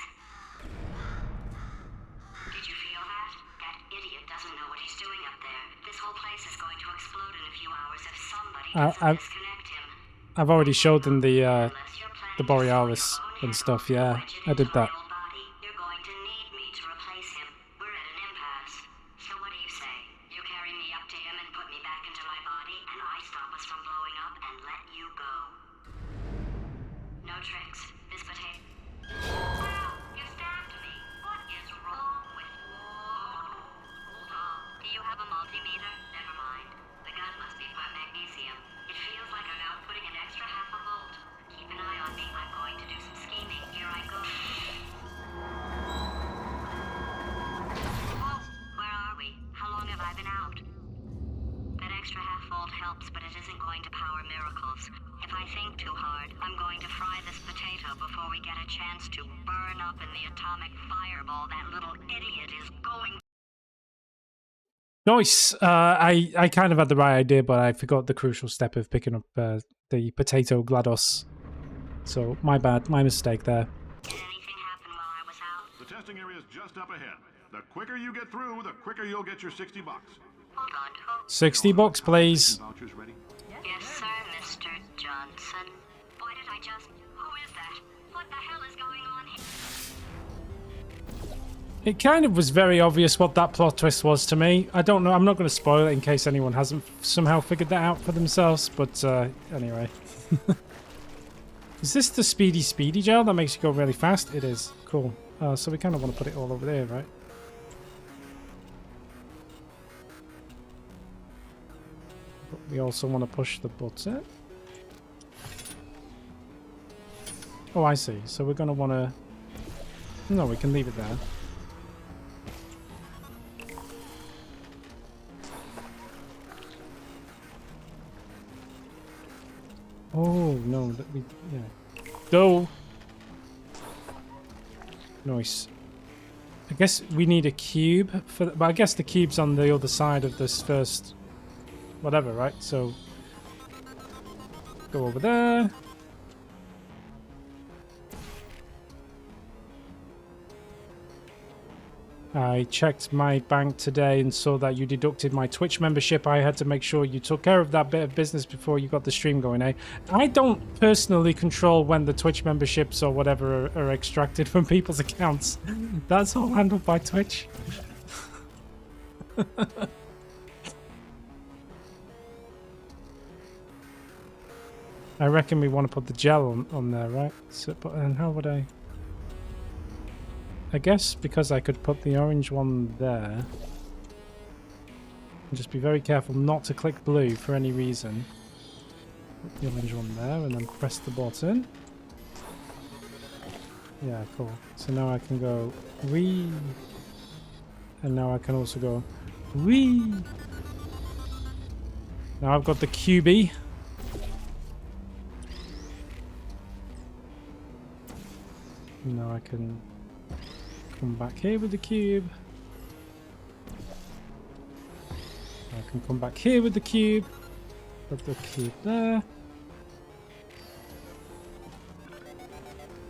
Did you feel that? That idiot doesn't know what he's doing up there. This whole place is going to explode in a few hours if somebody doesn't disconnect him. I've already showed them the Unless you're planning Borealis and stuff, yeah. I did that. You're going to need me to replace him. We're at an impasse. So what do you say? You carry me up to him and put me back into my body, and I stop us from blowing up and let you go. No tricks. This potato... Wow! You stabbed me! What is wrong with you? Hold on. Do you have a multimeter? Never mind. The gun must be for magnesium. It feels like I'm outputting an extra half a volt. Keep an eye on me. I'm going to do some scheming. Here I go. Whoa! Where are we? How long have I been out? That extra half volt helps, but it isn't going to power miracles. If I think too hard, I'm going to fry this potato before we get a chance to burn up in the atomic fireball that little idiot is going. Nice. I kind of had the right idea, but I forgot the crucial step of picking up the potato GLaDOS. So my bad, my mistake there. Did anything happen while I was out? The testing area is just up ahead. The quicker you get through, the quicker you'll get your 60 bucks. Hold on. 60 bucks, please. Vouchers ready? Yes, sir, Mr. Johnson. Why did I just... Who is that? What the hell is going on here? It kind of was very obvious what that plot twist was to me. I don't know. I'm not going to spoil it in case anyone hasn't somehow figured that out for themselves. But anyway. Is this the speedy gel that makes you go really fast? It is. Cool. So we kind of want to put it all over there, right? But we also want to push the button. Oh, I see. So we're going to want to... No, we can leave it there. Oh, no. Yeah. Go! Nice. I guess we need a cube for... But I guess the cube's on the other side of this first... Whatever, right? So... Go over there. I checked my bank today and saw that you deducted my Twitch membership. I had to make sure you took care of that bit of business before you got the stream going, eh? I don't personally control when the Twitch memberships or whatever are extracted from people's accounts. That's all handled by Twitch. I reckon we want to put the gel on there, right? So, but, and how would I guess because I could put the orange one there. And just be very careful not to click blue for any reason. Put the orange one there and then press the button. Yeah, cool. So now I can go wee. And now I can also go wee. Now I've got the QB. Now I can come back here with the cube. I can come back here with the cube. Put the cube there.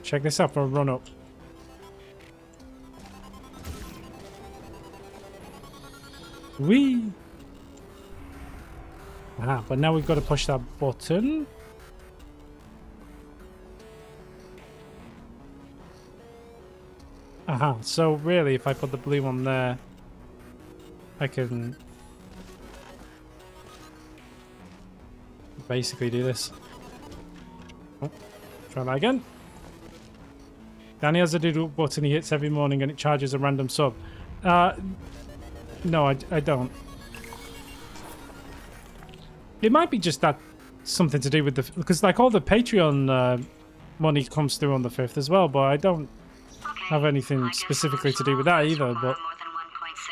Check this out for a run up. Whee! Ah, but now we've got to push that button. Aha, so really if I put the blue one there, I can basically do this. Oh, try that again. Danny has a doodle button he hits every morning and it charges a random sub. No, I don't. It might be just that something to do with the... Because like all the Patreon money comes through on the 5th as well, but I don't have anything specifically to do with that either, but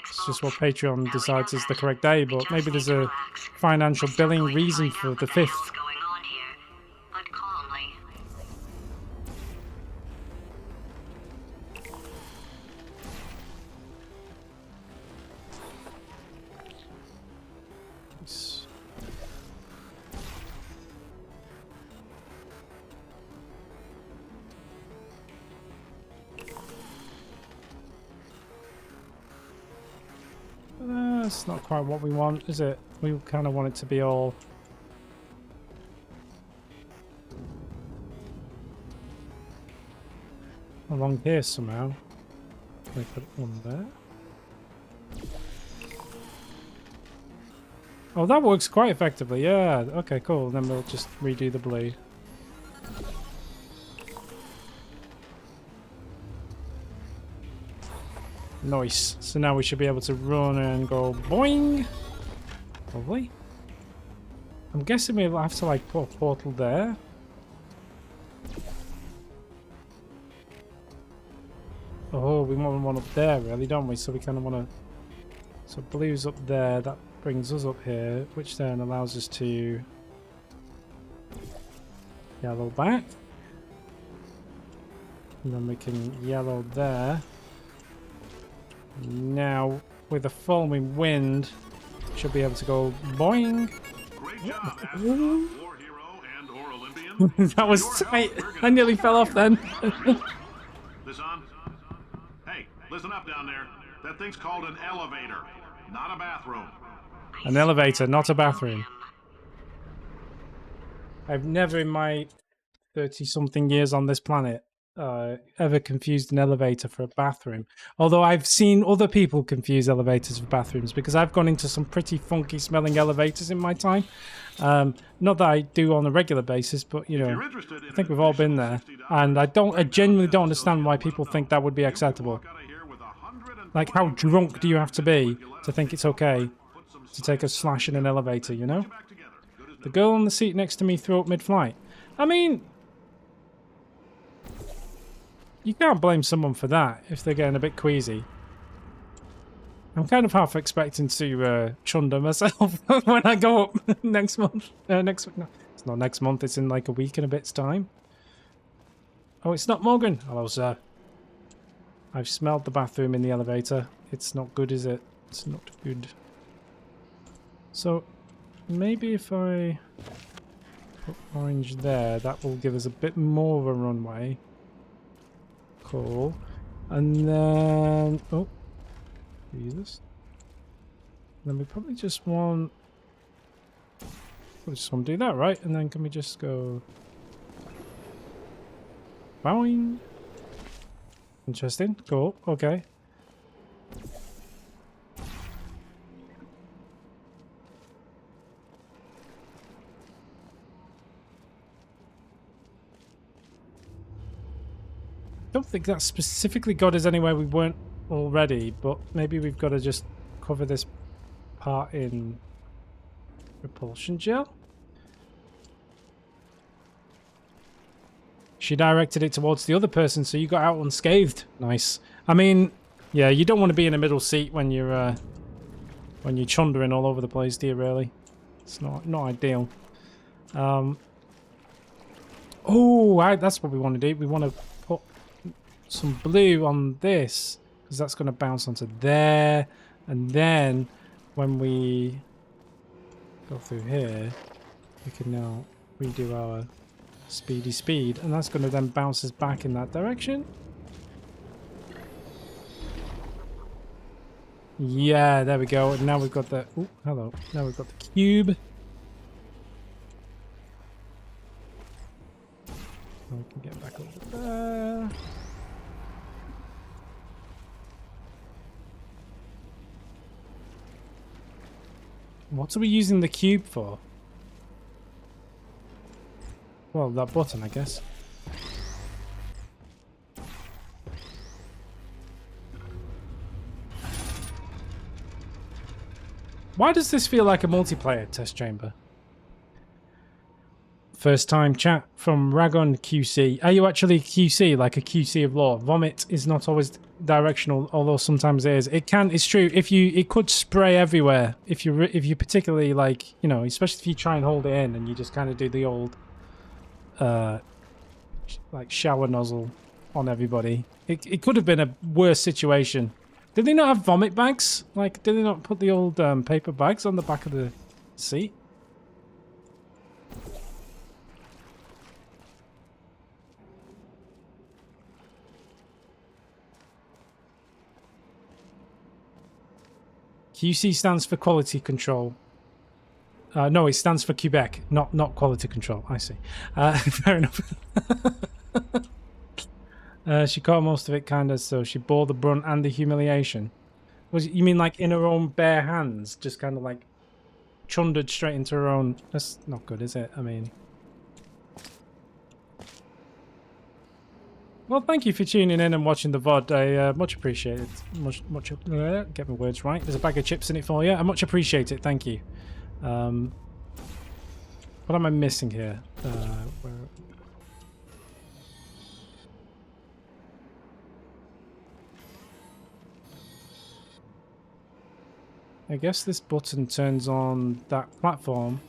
it's just what Patreon decides is the correct day, but maybe there's a financial billing reason for the 5th. That's not quite what we want, is it? We kind of want it to be all... along here somehow. Can we put one there? Oh, that works quite effectively. Yeah. Okay, cool. Then we'll just redo the blue. Nice. So now we should be able to run and go boing. Lovely. I'm guessing we'll have to like put a portal there. Oh, we want one up there, really, don't we? So we kind of want to... So blue's up there. That brings us up here, which then allows us to... yellow back. And then we can yellow there. Now, with the following wind, should be able to go boing. Great job, astronaut, war hero, and or Olympian. That was Your tight. help, we're I gonna- nearly fell off then. This on? Hey, listen up down there. That thing's called an elevator, not a bathroom. An elevator, not a bathroom. I've never in my 30-something years on this planet ever confused an elevator for a bathroom. Although I've seen other people confuse elevators for bathrooms because I've gone into some pretty funky smelling elevators in my time. Not that I do on a regular basis, but you know, I think we've all been there. And I genuinely don't understand why people think that would be acceptable. Like, how drunk do you have to be to think it's okay to take a slash in an elevator, you know? The girl on the seat next to me threw up mid-flight. I mean, you can't blame someone for that if they're getting a bit queasy. I'm kind of half expecting to chunder myself when I go up next month. No, it's not next month. It's in like a week and a bit's time. Oh, it's not Morgan. Hello, sir. I've smelled the bathroom in the elevator. It's not good, is it? It's not good. So, maybe if I put orange there, that will give us a bit more of a runway. Cool. And then... oh. Jesus. Then we probably just want... we just want to do that, right? And then can we just go... bowing? Interesting. Cool. Okay. Don't think that specifically got us anywhere we weren't already, but maybe we've got to just cover this part in repulsion gel. She directed it towards the other person, so you got out unscathed. Nice. I mean, yeah, you don't want to be in a middle seat when you're chundering all over the place, do you? Really, it's not ideal. Oh, that's what we want to do. We want to put some blue on this because that's going to bounce onto there, and then when we go through here, we can now redo our speed, and that's going to then bounce us back in that direction. Yeah, there we go. And now we've got the... oh, hello. Now we've got the cube. And we can get back over there. What are we using the cube for? Well, that button, I guess. Why does this feel like a multiplayer test chamber? First time chat from Ragon QC. Are you actually QC, like a QC of law? Vomit is not always directional, although sometimes it is. It can. It's true. It could spray everywhere. If you particularly like, you know, especially if you try and hold it in and you just kind of do the old, like shower nozzle on everybody. It could have been a worse situation. Did they not have vomit bags? Like, did they not put the old paper bags on the back of the seat? QC stands for quality control. No, it stands for Quebec, not quality control. I see. Fair enough. She caught most of it, kind of, so she bore the brunt and the humiliation. You mean like in her own bare hands? Just kind of like chundered straight into her own... That's not good, is it? I mean... Well, thank you for tuning in and watching the VOD. I much appreciate it. Get my words right. There's a bag of chips in it for you. I much appreciate it. Thank you. What am I missing here? Where... I guess this button turns on that platform.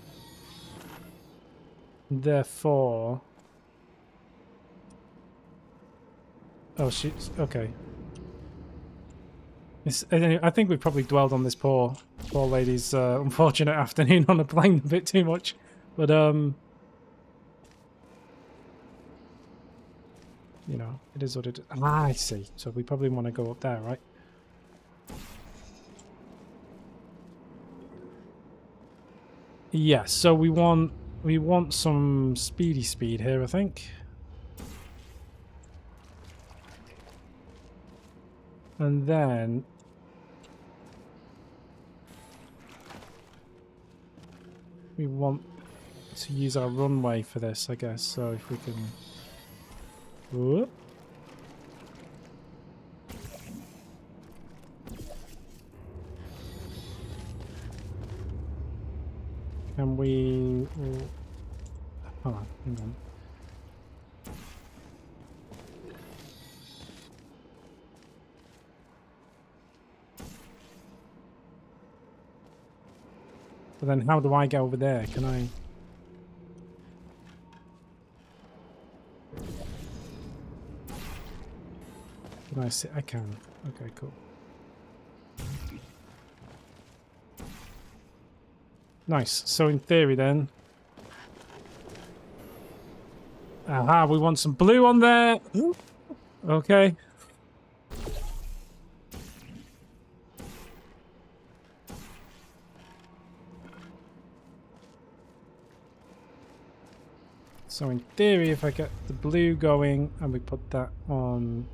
Therefore... Oh, she's... Okay. I think we've probably dwelled on this poor lady's unfortunate afternoon on a plane a bit too much. But, you know, it is what it is. Ah, I see. So we probably want to go up there, right? Yes, so we want some speed here, I think. And then we want to use our runway for this, I guess. So if we can... Whoop. Can we... Hold on, hang on. But then how do I get over there? Can I... Can I sit? I can. Okay, cool. Nice. So in theory then... Aha, we want some blue on there! Okay. So in theory, if I get the blue going and we put that on...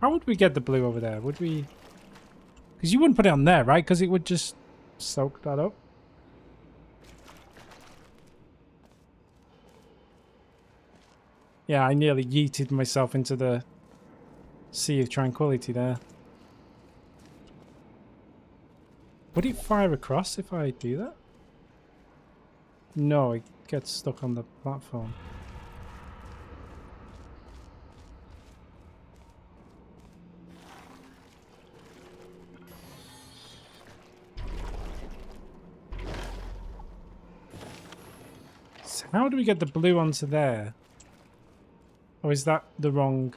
How would we get the blue over there? Would we... Because you wouldn't put it on there, right? Because it would just soak that up. Yeah, I nearly yeeted myself into the sea of tranquility there. Would it fire across if I do that? No, it gets stuck on the platform. So how do we get the blue onto there? Or is that the wrong...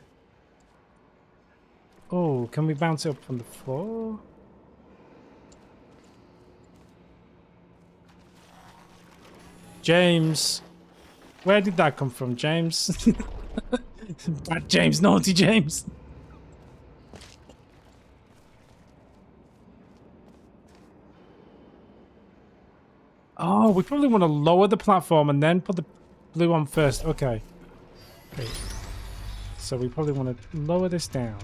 Oh, can we bounce it up from the floor? James! Where did that come from, James? Bad James, naughty James! Oh, we probably want to lower the platform and then put the blue on first. Okay. Okay. So we probably want to lower this down.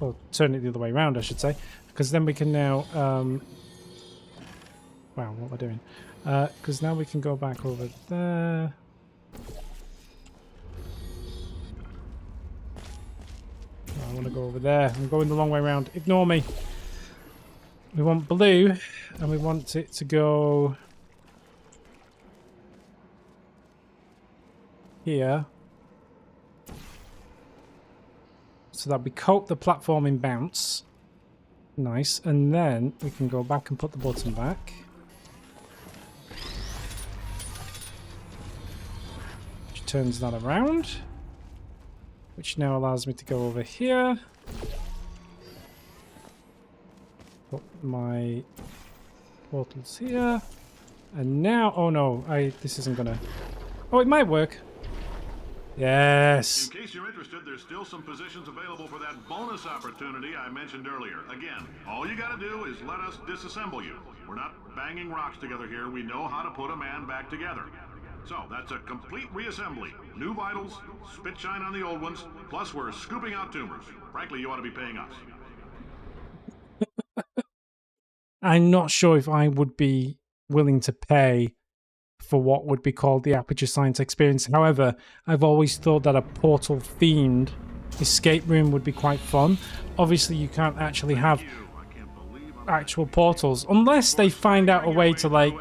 Well, turn it the other way around, I should say. Because then we can now... Wow, what we're doing. Because now we can go back over there. Oh, I want to go over there. I'm going the long way around. Ignore me. We want blue, and we want it to go here. So that we coat the platform in bounce. Nice. And then we can go back and put the button back. Which turns that around. Which now allows me to go over here. Put my portals here. And now... Oh no, this isn't gonna... Oh, it might work. Yes. In case you're interested, there's still some positions available for that bonus opportunity I mentioned earlier. Again, all you gotta do is let us disassemble you. We're not banging rocks together here. We know how to put a man back together. So, that's a complete reassembly. New vitals, spit shine on the old ones, plus we're scooping out tumors. Frankly, you ought to be paying us. I'm not sure if I would be willing to pay for what would be called the Aperture Science experience. However, I've always thought that a portal-themed escape room would be quite fun. Obviously, you can't actually have actual portals unless they find out a way to, like,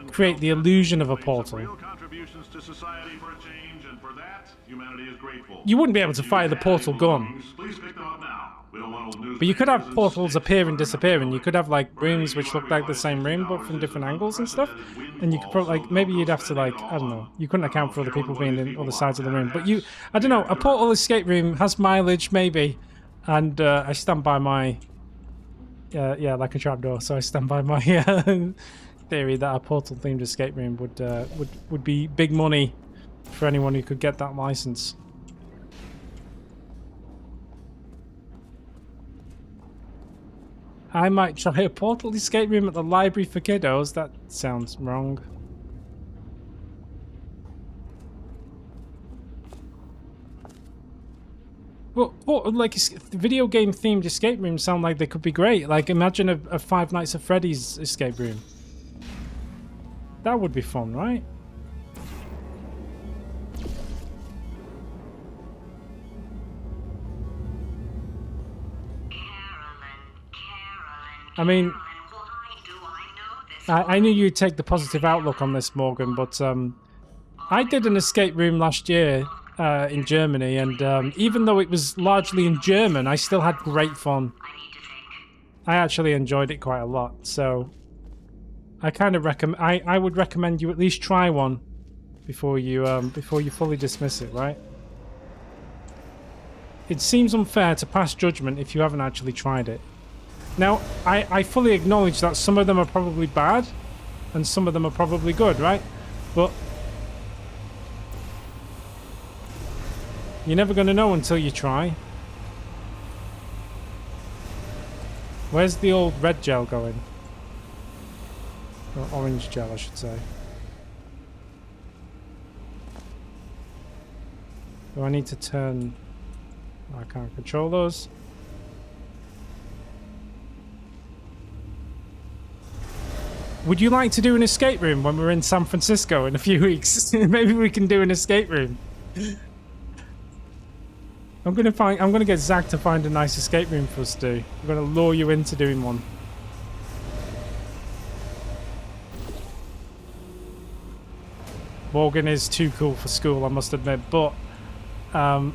create the illusion of a portal. You wouldn't be able to fire the portal gun. But you could have portals appear and disappear, and you could have, like, rooms which look like the same room but from different angles and stuff. And you could probably, like, maybe you'd have to, like, I don't know, you couldn't account for other people being in other sides of the room. But I don't know, a portal escape room has mileage, maybe. And I stand by my, yeah, like a trapdoor. So I stand by my theory that a portal-themed escape room would be big money for anyone who could get that license. I might try a portal escape room at the library for kiddos. That sounds wrong. Well, like, video game themed escape rooms sound like they could be great. Like, imagine a Five Nights at Freddy's escape room. That would be fun, right? I mean, I knew you'd take the positive outlook on this, Morgan, but I did an escape room last year in Germany, and even though it was largely in German, I still had great fun. I actually enjoyed it quite a lot, so I kind of recommend. I would recommend you at least try one before you fully dismiss it, right? It seems unfair to pass judgment if you haven't actually tried it. Now, I fully acknowledge that some of them are probably bad, and some of them are probably good, right? But you're never going to know until you try. Where's the old red gel going? Or orange gel, I should say. Do I need to turn... I can't control those. Would you like to do an escape room when we're in San Francisco in a few weeks? Maybe we can do an escape room. I'm gonna get Zach to find a nice escape room for us to do. I'm gonna lure you into doing one. Morgan is too cool for school, I must admit, but I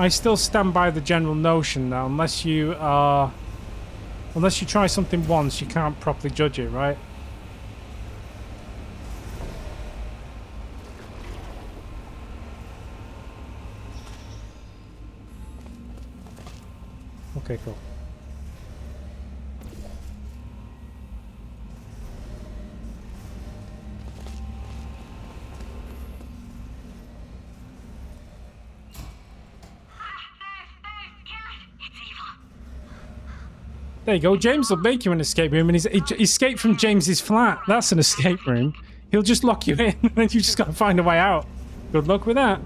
still stand by the general notion that unless you try something once, you can't properly judge it, right? Okay, cool. There you go. James will make you an escape room, and he escaped from James's flat. That's an escape room. He'll just lock you in, and you just got to find a way out. Good luck with that.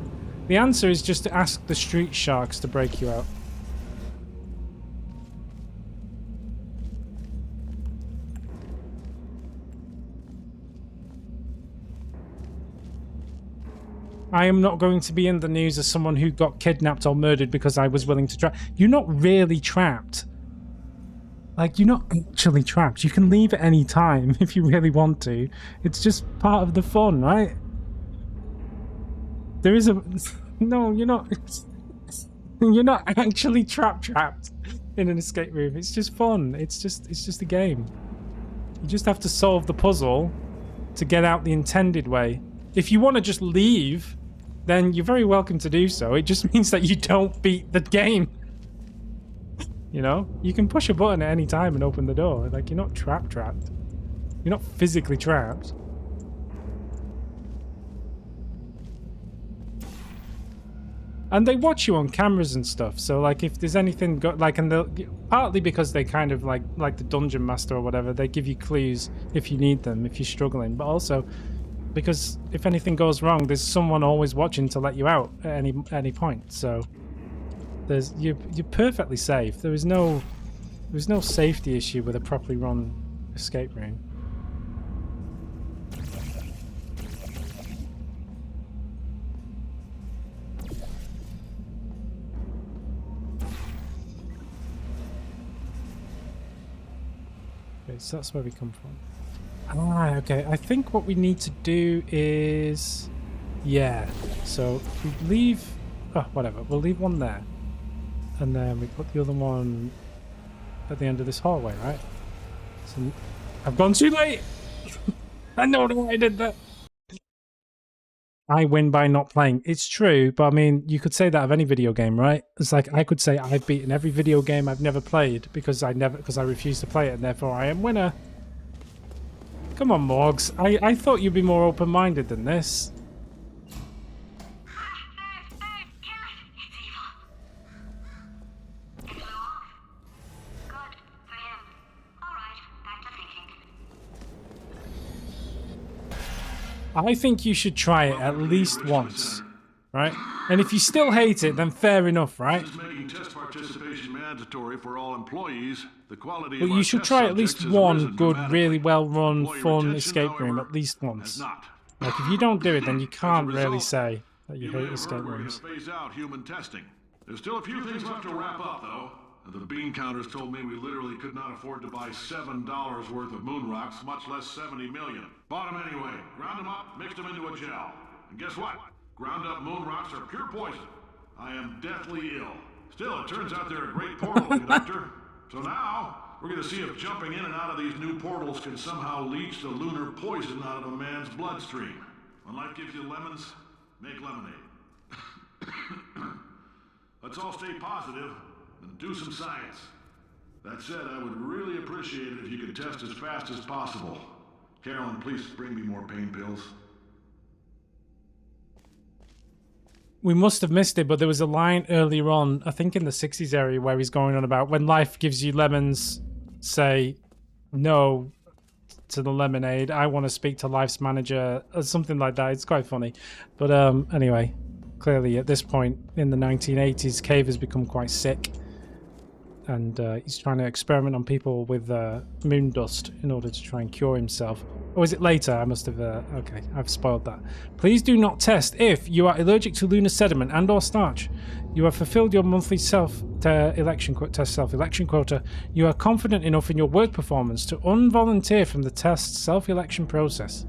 The answer is just to ask the street sharks to break you out. I am not going to be in the news as someone who got kidnapped or murdered because I was willing to try. You're not really trapped. Like, you're not actually trapped. You can leave at any time if you really want to. It's just part of the fun, right? There is a... No, you're not... You're not actually trapped in an escape room. It's just fun. It's just a game. You just have to solve the puzzle to get out the intended way. If you want to just leave, then you're very welcome to do so. It just means that you don't beat the game. You know? You can push a button at any time and open the door. Like, you're not trapped. You're not physically trapped. And they watch you on cameras and stuff. So like if there's anything partly because they kind of like the dungeon master or whatever, they give you clues if you need them, if you're struggling. But also because if anything goes wrong, there's someone always watching to let you out at any point. So you're perfectly safe. There's no safety issue with a properly run escape room. Okay, so that's where we come from. Ah, okay. I think what we need to do is... Yeah. So we leave... Oh, whatever. We'll leave one there. And then we put the other one at the end of this hallway, right? So I've gone too late! I know why I did that. I win by not playing. It's true, but I mean, you could say that of any video game, right? It's like I could say I've beaten every video game I've never played because I refuse to play it, and therefore I am winner. Come on, Morgs. I thought you'd be more open-minded than this. I think you should try it at least once, right? And if you still hate it, then fair enough, right? Making test participation mandatory for all employees, the quality But of you should try at least one good, really well-run, fun escape room at least once. Like, if you don't do it, then you can't really say that you hate escape rooms. Phase out human testing. There's still a few things left to wrap up, though. The bean counters told me we literally could not afford to buy $7 worth of moon rocks, much less 70 million. Bought them anyway. Ground them up, mixed them into a gel. And guess what? Ground up moon rocks are pure poison. I am deathly ill. Still, it turns out they're a great portal conductor. So now, we're going to see if jumping in and out of these new portals can somehow leach the lunar poison out of a man's bloodstream. When life gives you lemons, make lemonade. Let's all stay positive and do some science. That said, I would really appreciate it if you could test as fast as possible. Carolyn, please bring me more pain pills. We must have missed it, but there was a line earlier on, I think in the 60s area, where he's going on about when life gives you lemons, say no to the lemonade. I want to speak to life's manager, or something like that. It's quite funny. But anyway, clearly at this point in the 1980s, Cave has become quite sick. And he's trying to experiment on people with moon dust in order to try and cure himself. Or is it later? I must have... okay, I've spoiled that. Please do not test if you are allergic to lunar sediment and or starch. You have fulfilled your monthly self-election quota. You are confident enough in your work performance to unvolunteer from the test self-election process.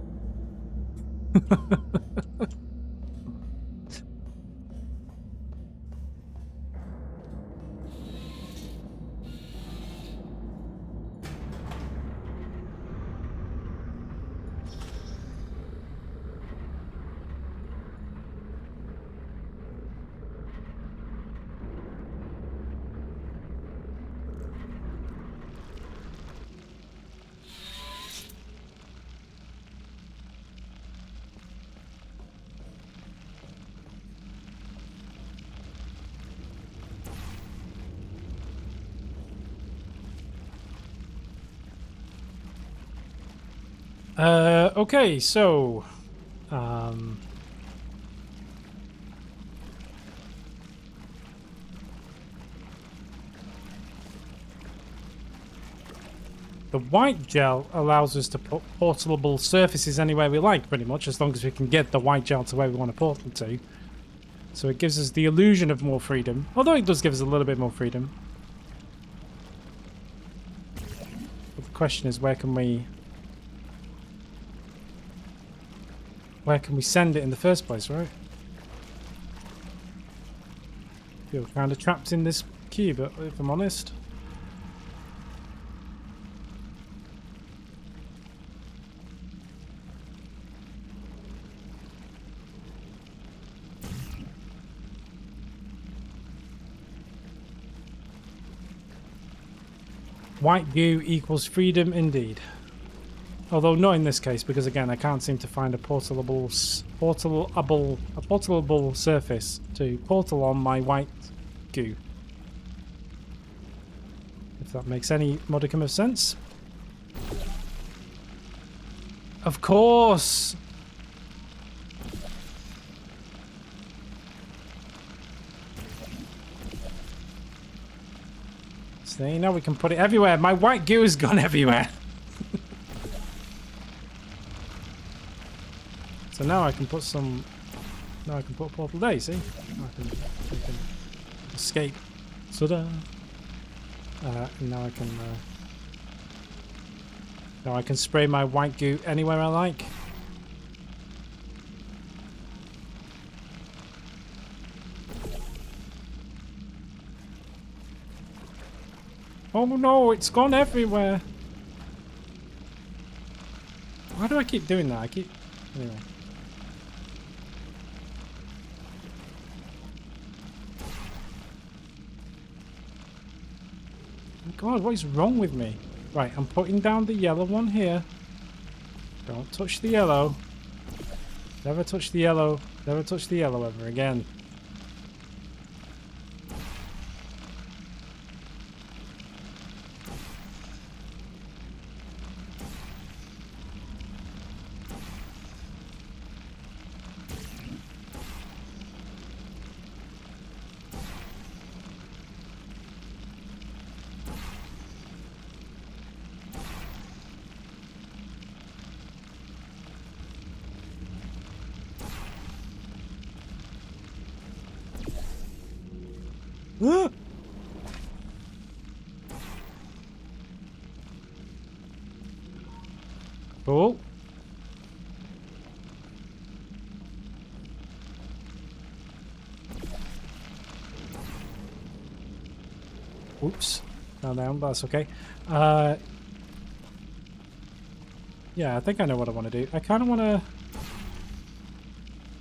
Okay, so the white gel allows us to put portable surfaces anywhere we like, pretty much, as long as we can get the white gel to where we want to portal to. So it gives us the illusion of more freedom, although it does give us a little bit more freedom. But the question is, where can we send it in the first place, right? Feel kind of trapped in this cube, if I'm honest. White goo equals freedom indeed. Although not in this case, because again, I can't seem to find a portable surface to portal on my white goo. If that makes any modicum of sense. Of course! See, now we can put it everywhere. My white goo has gone everywhere. So now I can put some... Now I can put a portal there, see? I can escape. Ta-da! And now I can spray my white goo anywhere I like. Oh no, it's gone everywhere. Why do I keep doing that? Anyway. God, what is wrong with me? Right, I'm putting down the yellow one here. Don't touch the yellow. Never touch the yellow. Never touch the yellow ever again. Cool. Oops. Fell down, but that's okay. Yeah, I think I know what I want to do. I kind of want to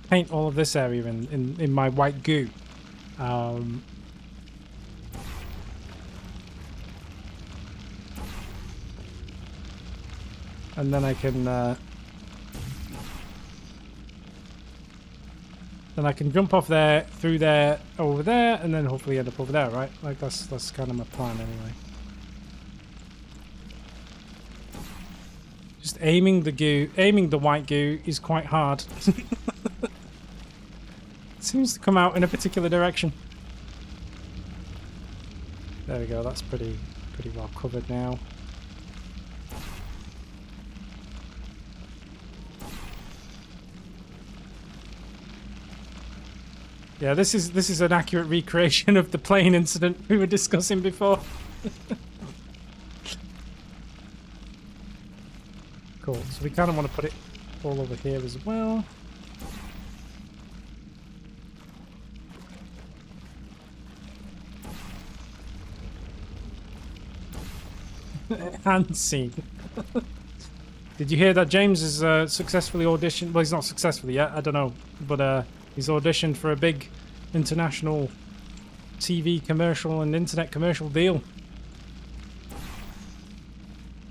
paint all of this area in my white goo. And then I can jump off there, through there, over there, and then hopefully end up over there, right? Like that's kind of my plan anyway. Just aiming the white goo is quite hard. It seems to come out in a particular direction. There we go, that's pretty well covered now. Yeah, this is an accurate recreation of the plane incident we were discussing before. Cool, so we kind of want to put it all over here as well. And scene. Did you hear that James is successfully auditioned? Well, he's not successfully yet, I don't know, but he's auditioned for a big international TV commercial and internet commercial deal.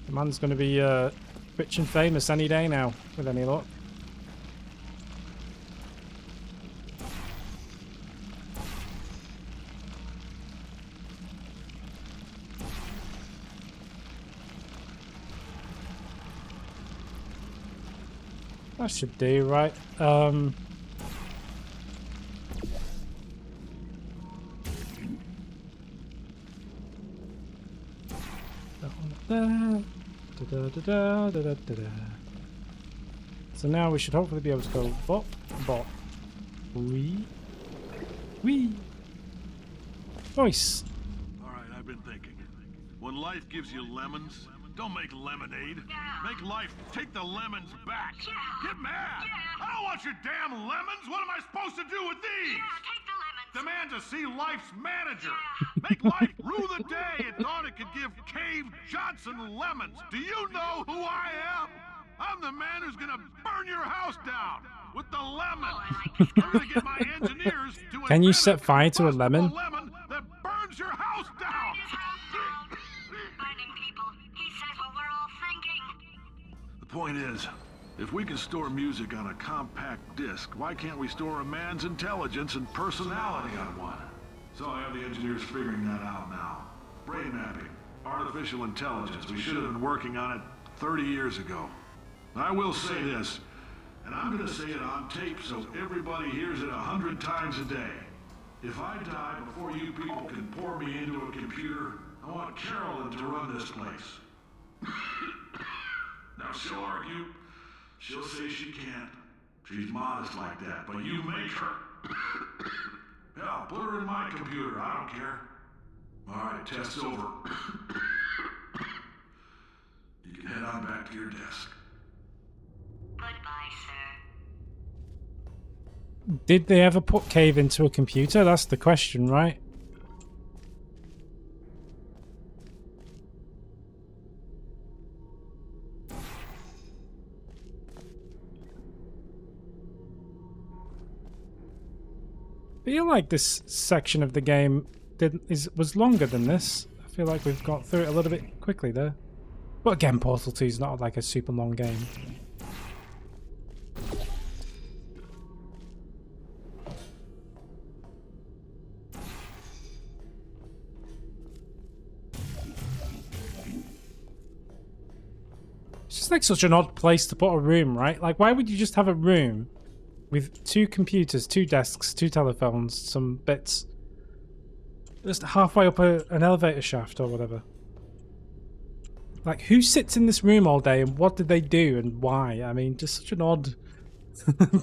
The man's going to be rich and famous any day now, with any luck. That should do, right? So now we should hopefully be able to go bop, bop, wee, wee. Nice. All right, I've been thinking. When life gives you lemons, don't make lemonade. Make life take the lemons back. Get mad. I don't want your damn lemons. What am I supposed to do with these? Take the lemons. Demand to see life's manager. Make life rue the day it thought it could give Cave Johnson lemons. Do you know who I am? I'm the man who's gonna burn your house down with the lemon. I'm gonna get my engineers to Can you invent set fire to a lemon? lemon that burns your house down. Burning people. He says what we're all thinking. Point is, if we can store music on a compact disc, why can't we store a man's intelligence and personality on one? So I have the engineers figuring that out now. Brain mapping, artificial intelligence. We should have been working on it 30 years ago. I will say this, and I'm gonna say it on tape so everybody hears it 100 times a day. If I die before you people can pour me into a computer, I want Carolyn to run this place. Now she'll argue. She'll say she can't. She's modest like that, but you make her. Hell, put her in my computer, I don't care. Alright, test's over. You can head on back to your desk. Goodbye, sir. Did they ever put Cave into a computer? That's the question, right? I feel like this section of the game was longer than this. I feel like we've got through it a little bit quickly there. But again, Portal 2 is not like a super long game. It's just like such an odd place to put a room, right? Like, why would you just have a room with 2 computers, 2 desks, 2 telephones, some bits, just halfway up an elevator shaft or whatever? Like, who sits in this room all day and what did they do and why? I mean, just such an odd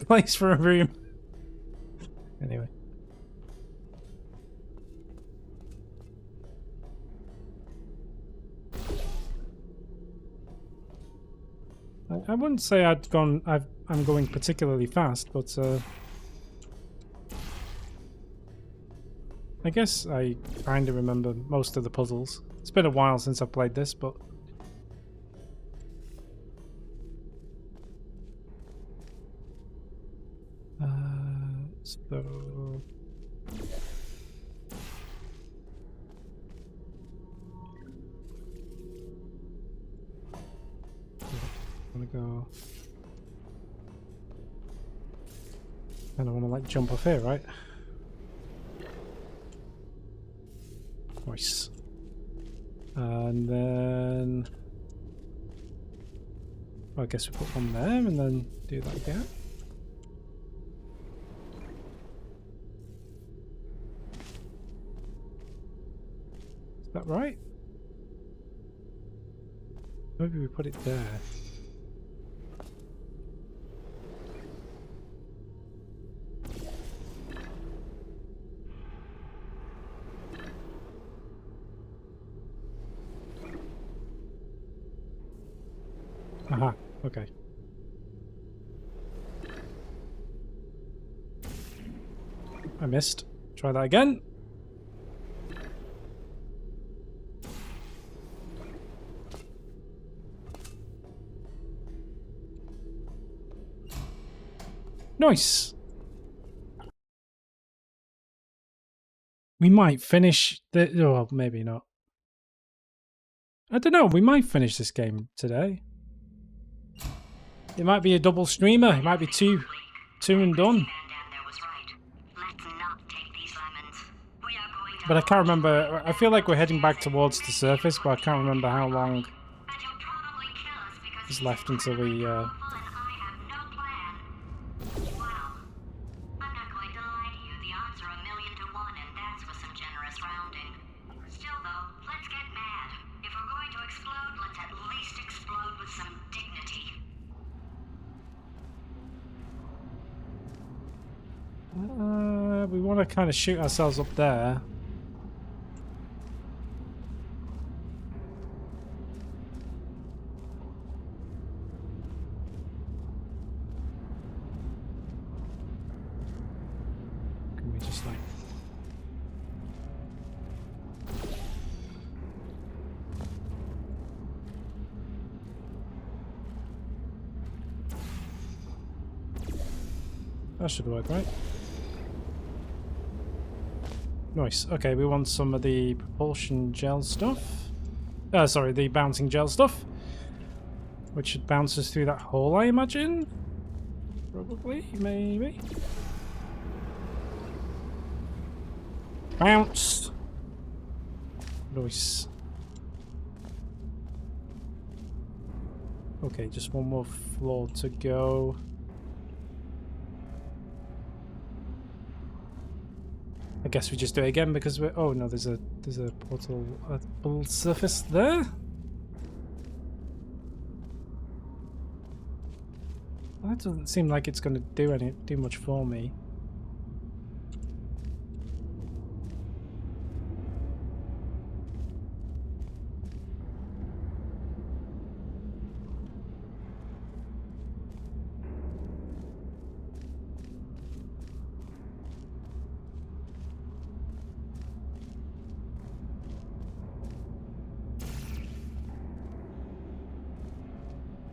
place for a room. Anyway. I wouldn't say I'm going particularly fast, but I guess I kind of remember most of the puzzles. It's been a while since I've played this, but so I'm gonna go. And I want to like jump off here, right? Nice. And then well, I guess we put one there and then do that again. Is that right? Maybe we put it there. Aha, okay. I missed. Try that again. Nice. We might finish the... well, maybe not. I don't know. We might finish this game today. It might be a double streamer. It might be two and done. But I can't remember. I feel like we're heading back towards the surface, but I can't remember how long is left until we... we want to kind of shoot ourselves up there. Can we just like... that should work, right? Nice. Okay, we want some of the propulsion gel stuff. Sorry, the bouncing gel stuff. which should bounce us through that hole, I imagine? Probably, maybe. Bounce! Nice. Okay, just one more floor to go. I guess we just do it again because we're... Oh no, there's a portal surface there. Well, that doesn't seem like it's going to do much for me.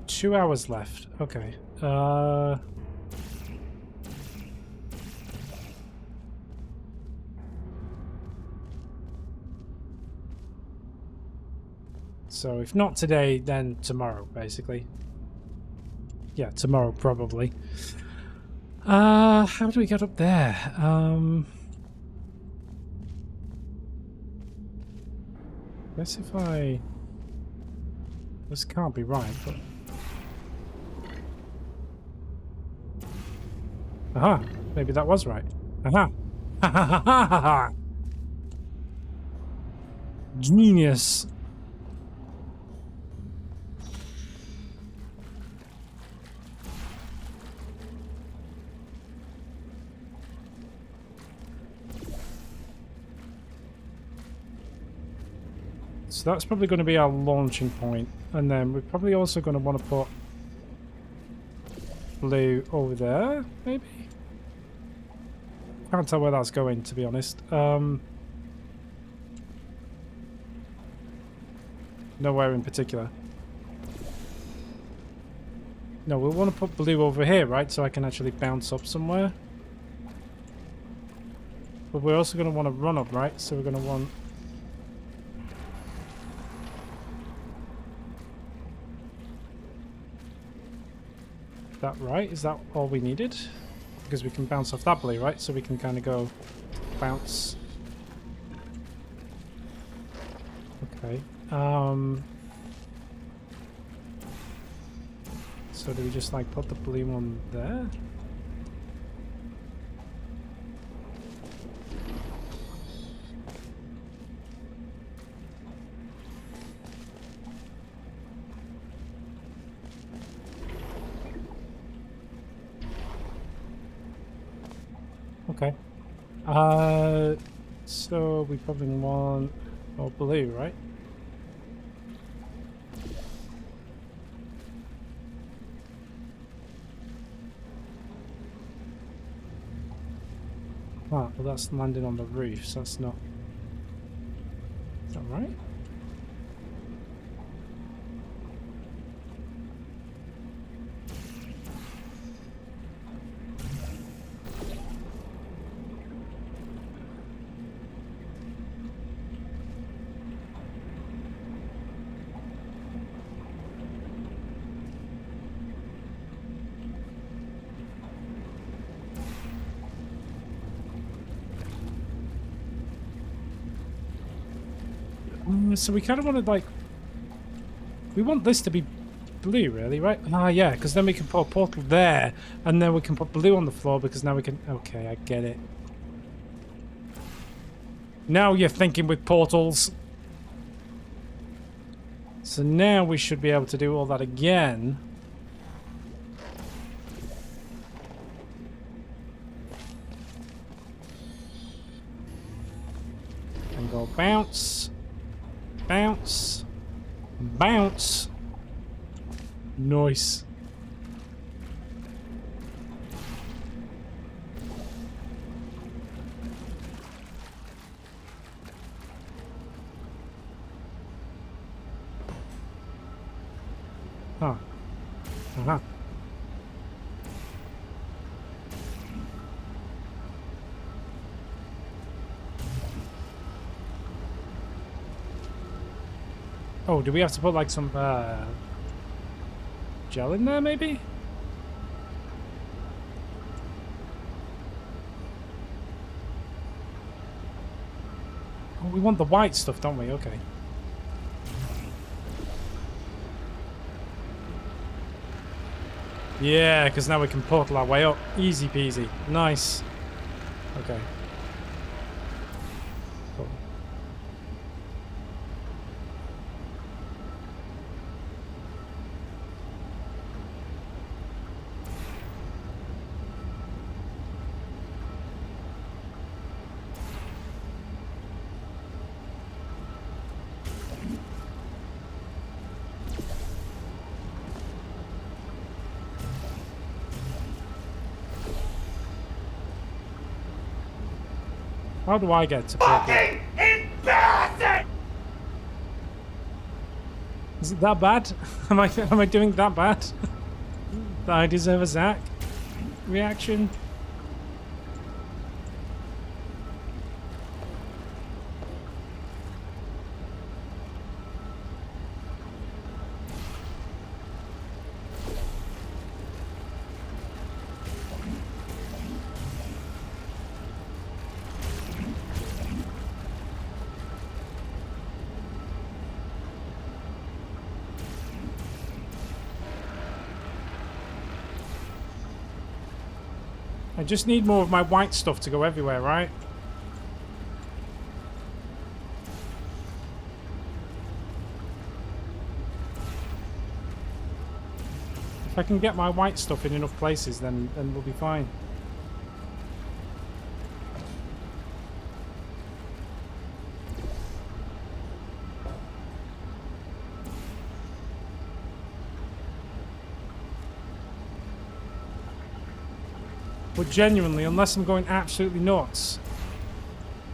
Two hours left. Okay. So if not today, then tomorrow, basically. Yeah, tomorrow probably. How do we get up there? Guess if I... This can't be right, but... Aha! Maybe that was right. Aha! Ha ha ha ha ha ha! Genius! So that's probably going to be our launching point, and then we're probably also going to want to put blue over there, maybe? Can't tell where that's going, to be honest. Nowhere in particular. No, we'll want to put blue over here, right? So I can actually bounce up somewhere. But we're also going to want to run up, right? So we're going to want... that right? Is that all we needed? Because we can bounce off that blue, right? So we can kind of go bounce. Okay. So do we just like put the blue one there? Okay. So we probably want more blue, right? Ah, well that's landing on the roof, so that's not... Is that right? So we kind of want to like... We want this to be blue, really, right? Ah, yeah, because then we can put a portal there, and then we can put blue on the floor, because now we can... Okay, I get it. Now you're thinking with portals. So now we should be able to do all that again. And go bounce. Bounce. Bounce. Nice. Huh. Uh-huh. Oh, do we have to put like some gel in there, maybe? Oh, we want the white stuff, don't we? Okay. Yeah, because now we can portal our way up. Easy peasy. Nice. Okay. Cool. How do I get to portal? Embarrassing! Is it that bad? Am I doing that bad? That I deserve a Zach reaction? I just need more of my white stuff to go everywhere, right? If I can get my white stuff in enough places, then we'll be fine. But genuinely, unless I'm going absolutely nuts,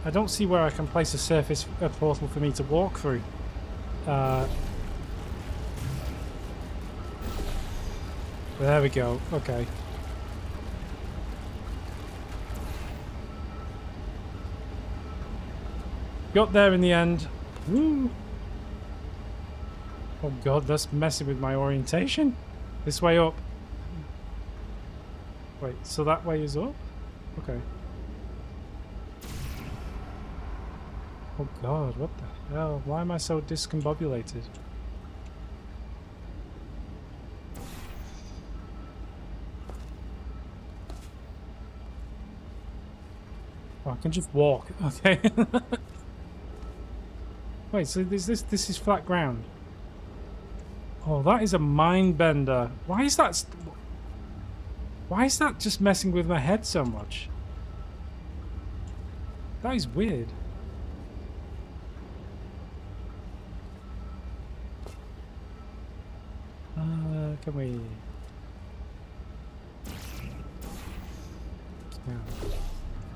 I don't see where I can place a portal for me to walk through. There we go. Okay. Got there in the end. Woo! Oh god, that's messing with my orientation. This way up. Wait, so that way is up? Okay. Oh god, what the hell? Why am I so discombobulated? Oh, I can just walk. Okay. Wait, so this is flat ground. Oh, that is a mind bender. Why is that? Why is that just messing with my head so much? That is weird. Can we? Yeah.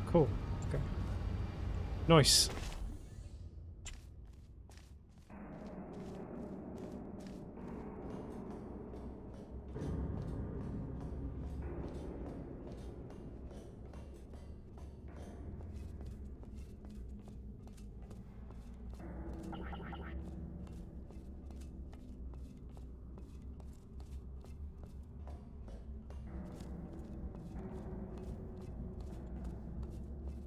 Cool. Okay. Nice.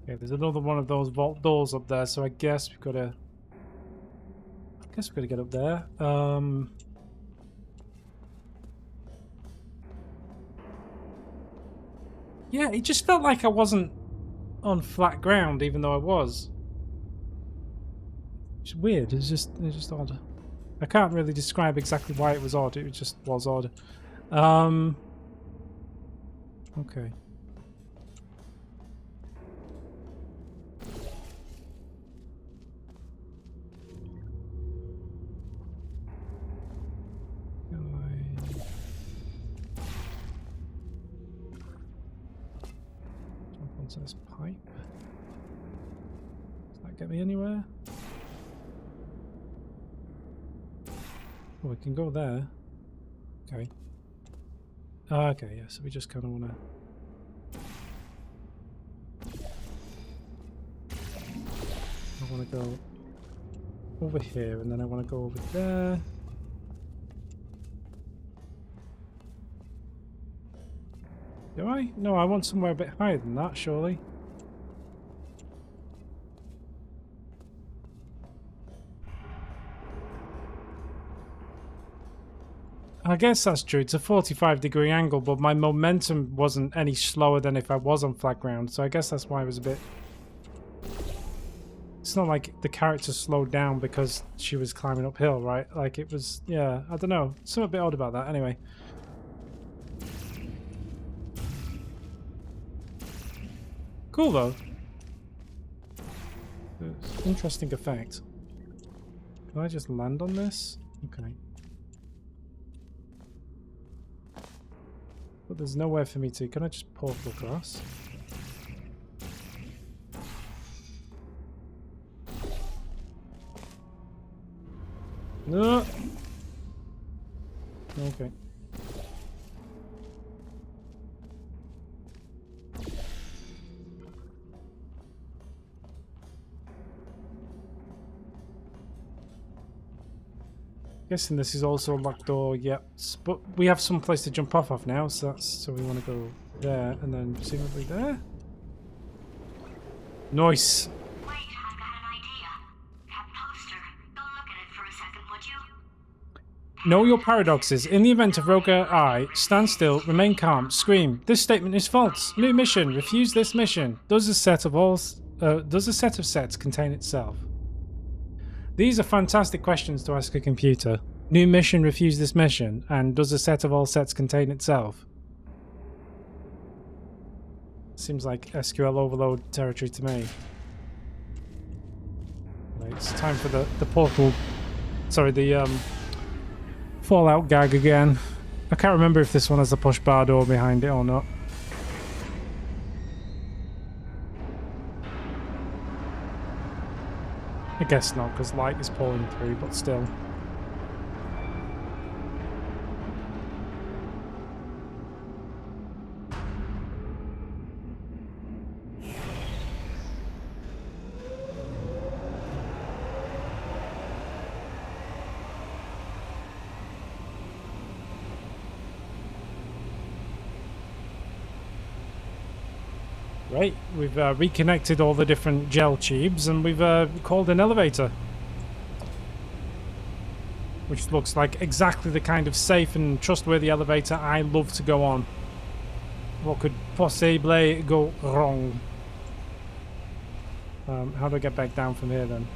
Okay, there's another one of those vault doors up there, so I guess we've got to... get up there. Yeah, it just felt like I wasn't on flat ground, even though I was. It's weird. It's just odd. I can't really describe exactly why it was odd. It just was odd. Okay. Onto this pipe. Does that get me anywhere? Oh, we can go there. Okay. Okay, yeah, so we just kind of want to... I want to go over here, and then I want to go over there. Do I? No, I want somewhere a bit higher than that, surely. I guess that's true. It's a 45-degree angle, but my momentum wasn't any slower than if I was on flat ground, so I guess that's why I was a bit... It's not like the character slowed down because she was climbing uphill, right? Like it was... Yeah, I don't know. Something a bit odd about that. Anyway. Cool, though. Interesting effect. Can I just land on this? Okay. But there's nowhere for me to... Can I just portal across? No! Okay. Guessing this is also a locked door, yep. But we have some place to jump off of now, so we want to go there and then presumably there. Nice. Wait, I've got an idea. That poster. Go look at it for a second, would you? Know your paradoxes. In the event of rogue eye, stand still, remain calm, scream. This statement is false. New mission. Refuse this mission. Does a set of sets contain itself? These are fantastic questions to ask a computer. New mission, refuse this mission, and does a set of all sets contain itself? Seems like SQL overload territory to me. Right, it's time for the portal... Sorry, the Fallout gag again. I can't remember if this one has a push bar door behind it or not. I guess not, because light is pouring through, but still. Right, we've reconnected all the different gel tubes and we've called an elevator. Which looks like exactly the kind of safe and trustworthy elevator I love to go on. What could possibly go wrong? How do I get back down from here then?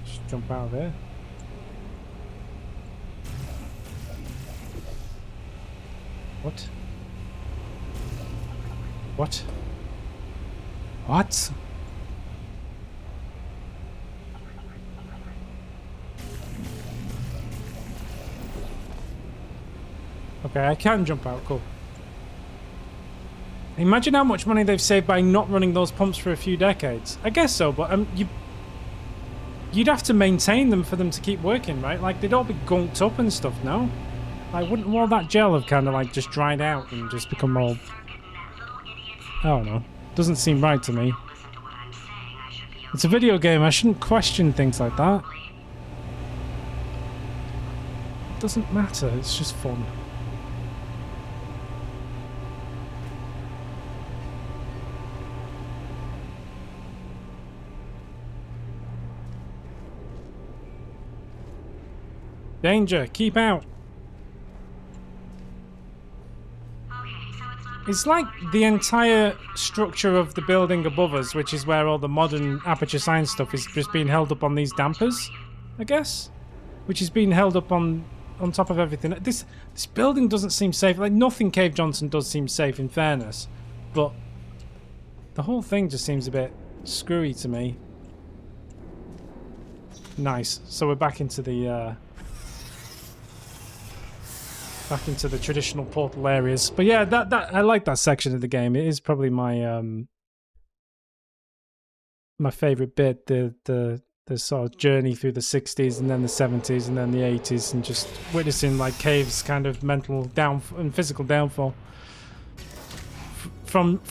Just jump out of here. What? What? What? Okay, I can jump out, cool. Imagine how much money they've saved by not running those pumps for a few decades. I guess so, but you'd have to maintain them for them to keep working, right? Like, they'd all be gunked up and stuff, no? Like, wouldn't all that gel have kind of, like, just dried out and just become all... I don't know. Doesn't seem right to me. It's a video game. I shouldn't question things like that. It doesn't matter. It's just fun. Danger. Keep out. It's like the entire structure of the building above us, which is where all the modern aperture science stuff is just being held up on these dampers, I guess? Which is being held up on top of everything. This building doesn't seem safe. Like, nothing Cave Johnson does seem safe, in fairness. But the whole thing just seems a bit screwy to me. Nice. So we're back into the... back into the traditional portal areas. But yeah, that I like that section of the game. It is probably my my favorite bit, the sort of journey through the 60s and then the 70s and then the 80s and just witnessing like Cave's kind of mental and physical downfall. From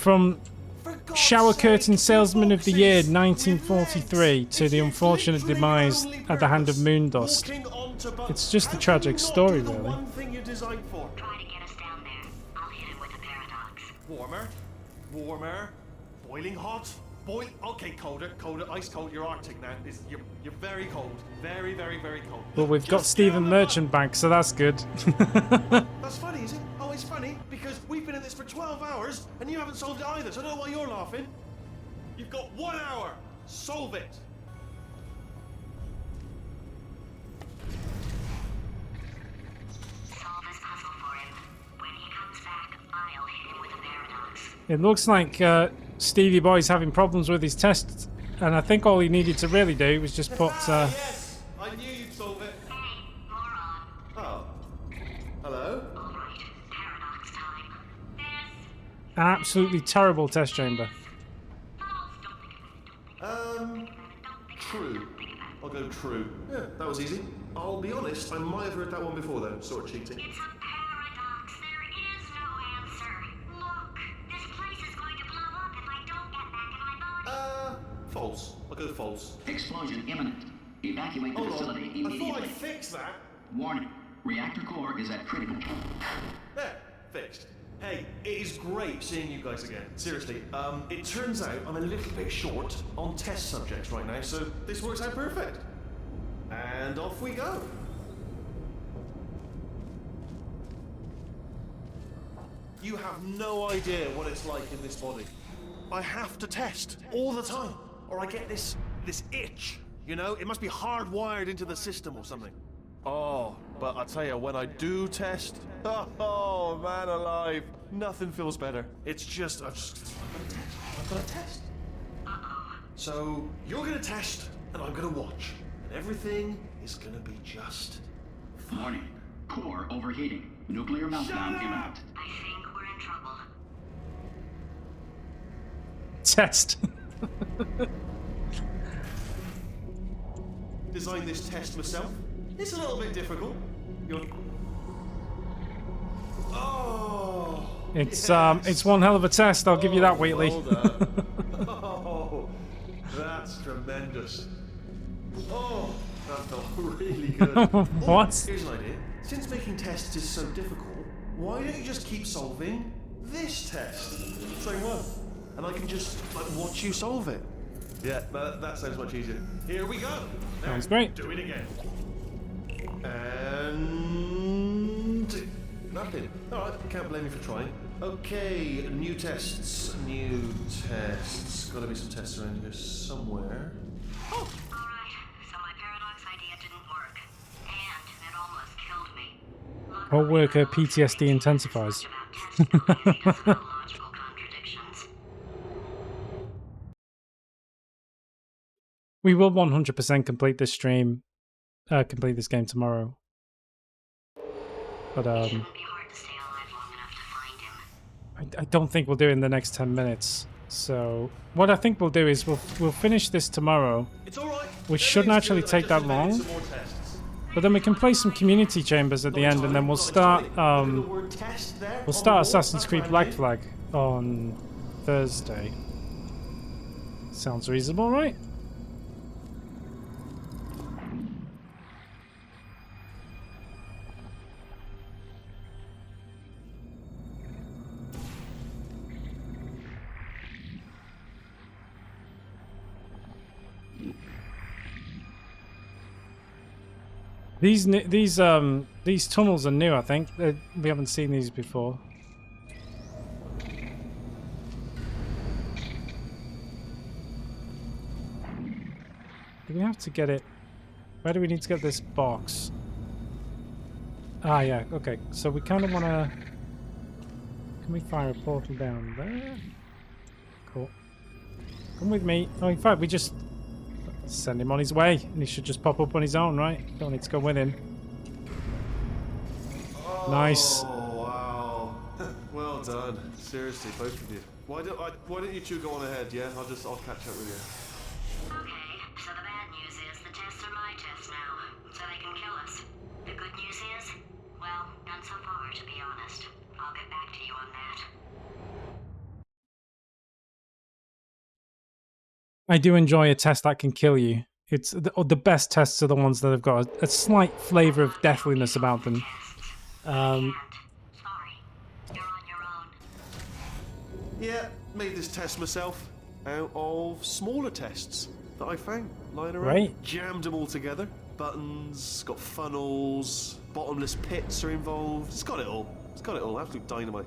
shower curtain salesman of the year 1943 to the unfortunate demise at the hand of Moondust. It's just a tragic story, really. Try to get us down there. I'll hit him with a paradox. Warmer, warmer, boiling hot, Okay, colder, ice cold. You're Arctic now. You're very cold, very, very, very cold. Well, we've got Stephen Merchant back, so that's good. That's funny, is it? Oh, it's funny because we've been at this for 12 hours and you haven't solved it either. So I don't know why you're laughing. You've got 1 hour. Solve it. Solve this puzzle for him. When he comes back, I'll hit him with a paradox. It looks like Stevie Boy's having problems with his test, and I think all he needed to really do was just put... Yes, I knew you'd solve it. Hey, moron. Oh. Hello? All right, paradox time. This. an absolutely terrible test chamber. True. I'll go true. Yeah, that was easy. I'll be honest, I might have heard that one before though, sort of cheating. It's a paradox. There is no answer. Look, this place is going to blow up if I don't get back in my body. False. I'll go false. Explosion imminent. Evacuate the Hold facility on. I immediately. thought I'd fix that. Warning. Reactor core is at critical. There, fixed. Hey, it is great seeing you guys again. Seriously, it turns out I'm a little bit short on test subjects right now, so this works out perfect. And off we go. You have no idea what it's like in this body. I have to test all the time, or I get this itch. You know, it must be hardwired into the system or something. Oh, but I tell you, when I do test, oh man alive, nothing feels better. It's just, I've got to test. So you're gonna test, and I'm gonna watch, and everything is gonna be just. Warning. Core overheating. Nuclear meltdown imminent. I think we're in trouble. Test. Designed this test myself. It's a little bit difficult. Oh. It's one hell of a test. I'll give you that, Wheatley. Well done. Oh, that's tremendous. Oh, that felt really good. What? Here's an idea. Since making tests is so difficult, why don't you just keep solving this test? Same one. And I can just watch you solve it. Yeah, that sounds much easier. Here we go. Now, Sounds great. Do it again. And nothing. All right, can't blame you for trying. Okay, new tests. Gotta be some tests around here somewhere. Oh, Alright, so my paradox idea didn't work. And it almost killed me. Whole worker PTSD intensifies. Logical contradictions. We will 100% complete this stream, complete this game tomorrow. But Shouldn't be hard to stay alive long enough to find him. I don't think we'll do it in the next 10 minutes. So what I think we'll do is we'll finish this tomorrow, it's all right. which shouldn't actually take that long. Some more tests. But then we can play some community chambers at the end, and then we'll start Assassin's Creed Black Flag on Thursday. Sounds reasonable, right? These tunnels are new, I think. We haven't seen these before. Do we have to get it? Where do we need to get this box? Ah, yeah. Okay. So we kind of want to. Can we fire a portal down there? Cool. Come with me. Oh, in fact, we just send him on his way, and he should just pop up on his own, right? Don't need to go with him. Nice. Oh wow! Well done. Seriously, both of you. Why don't you two go on ahead? Yeah, I'll catch up with you. Okay, so the bad news is the tests are my tests now, so they can kill us. The good news is, well, none so far, to be honest. I'll get back to you on that. I do enjoy a test that can kill you. It's the best tests are the ones that have got a slight flavour of deathliness about them. Sorry, you're on your Yeah, made this test myself out of smaller tests that I found lying around. Right. Jammed them all together. Buttons, got funnels, bottomless pits are involved. It's got it all. It's got it all. Absolute dynamite.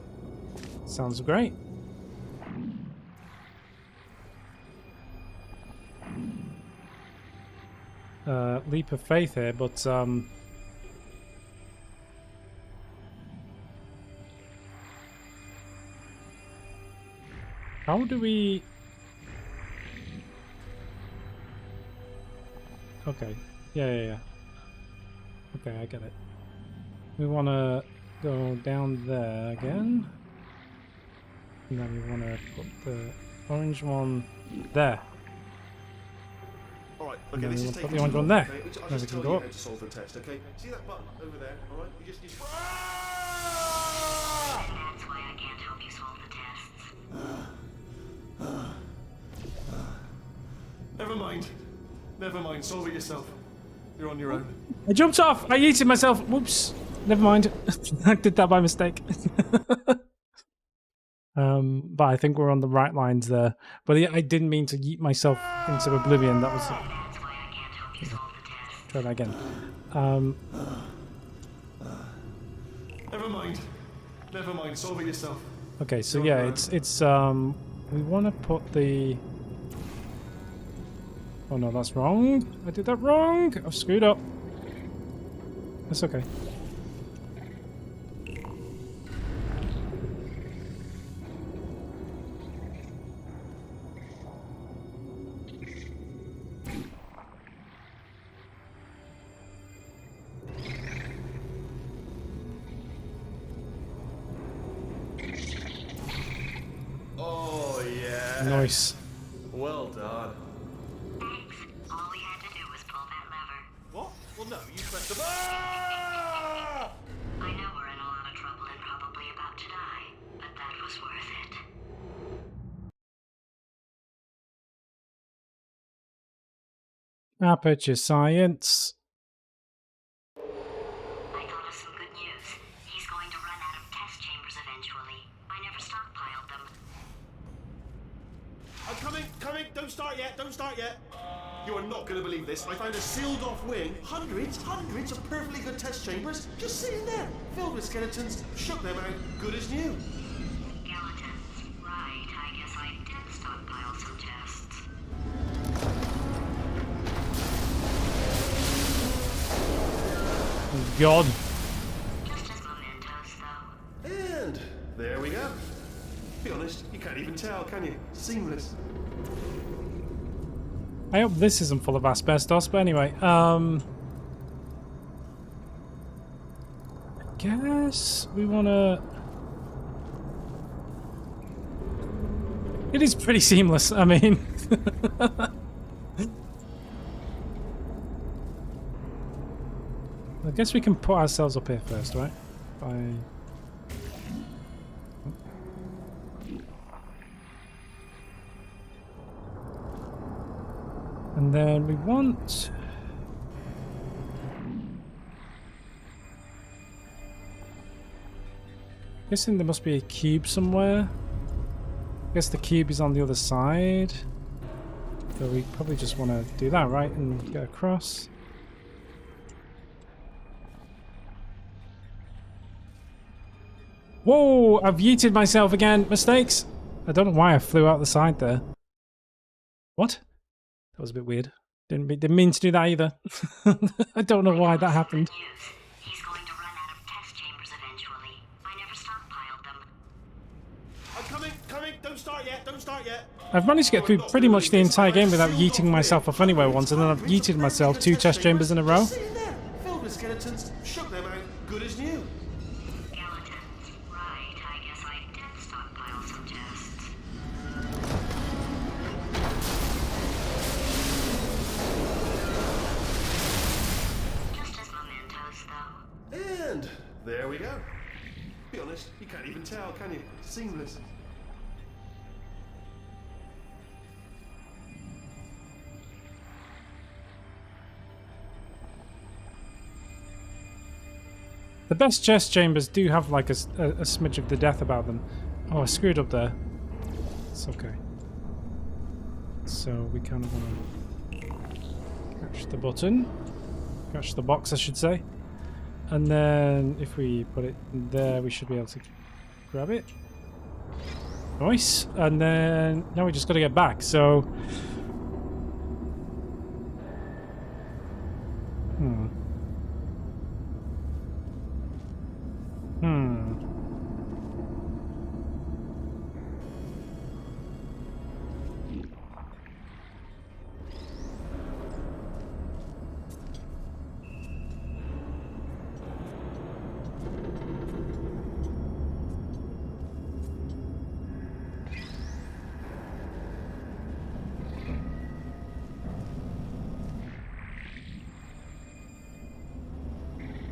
Sounds great. Leap of faith here, but how do we? Okay. Yeah. Okay, I get it. We want to go down there again. And then we want to put the orange one there. Alright, And okay, then this we'll is put taking the orange too one long, there. okay? I'll Then just we can tell go you up. how to solve the test, okay? See that button over there, alright? You just need to... That's why I can't help you solve the tests. Never mind, solve it yourself. You're on your own. I jumped off! I yeeted myself! Whoops! Never mind. I did that by mistake. But I think we're on the right lines there. But I didn't mean to yeet myself into oblivion. That was... That's why I can't help you solve the tests. Try that again. Never mind, solve it yourself. Okay, so yeah, it's we want to put the... Oh no, that's wrong. I did that wrong. I've screwed up. That's okay. Oh, yeah. Nice. Well done. Thanks. All we had to do was pull that lever. What? Well, no, you pressed the... Ah! I know we're in a lot of trouble and probably about to die, but that was worth it. Aperture science. I got us some good news. He's going to run out of test chambers eventually. I never stockpiled them. I'm coming, don't start yet. You are not going to believe this. I found a sealed off wing, hundreds of perfectly good test chambers, just sitting there, filled with skeletons, shook them out, good as new. Skeletons. Right, I guess I did stockpile some tests. God. Just as mementos, though. And there we go. Be honest, you can't even tell, can you? Seamless. I hope this isn't full of asbestos, but anyway, I guess we want to... It is pretty seamless, I mean... I guess we can put ourselves up here first, right? And then we want... Guessing there must be a cube somewhere. I guess the cube is on the other side. So we probably just want to do that, right? And get across. Whoa! I've yeeted myself again. Mistakes! I don't know why I flew out the side there. What? That was a bit weird. Didn't mean to do that either. I don't know why that happened. News. He's going to run out of test chambers eventually. I never stockpiled them. I'm coming, don't start yet. I've managed to get through pretty much the entire game without yeeting myself off anywhere once, and then I've yeeted myself 2 test chambers in a row. Sitting there, filled with skeletons, shook them out, good as new. Skeletons. Right, I guess I did stockpile some tests. Just as mementos, though. And there we go. Be honest, you can't even tell, can you? Seamless. The best chest chambers do have like a smidge of the death about them. Oh, I screwed up there. It's okay. So we kind of want to catch the button. Catch the box, I should say. And then if we put it there, we should be able to grab it. Nice. And then now we just got to get back. So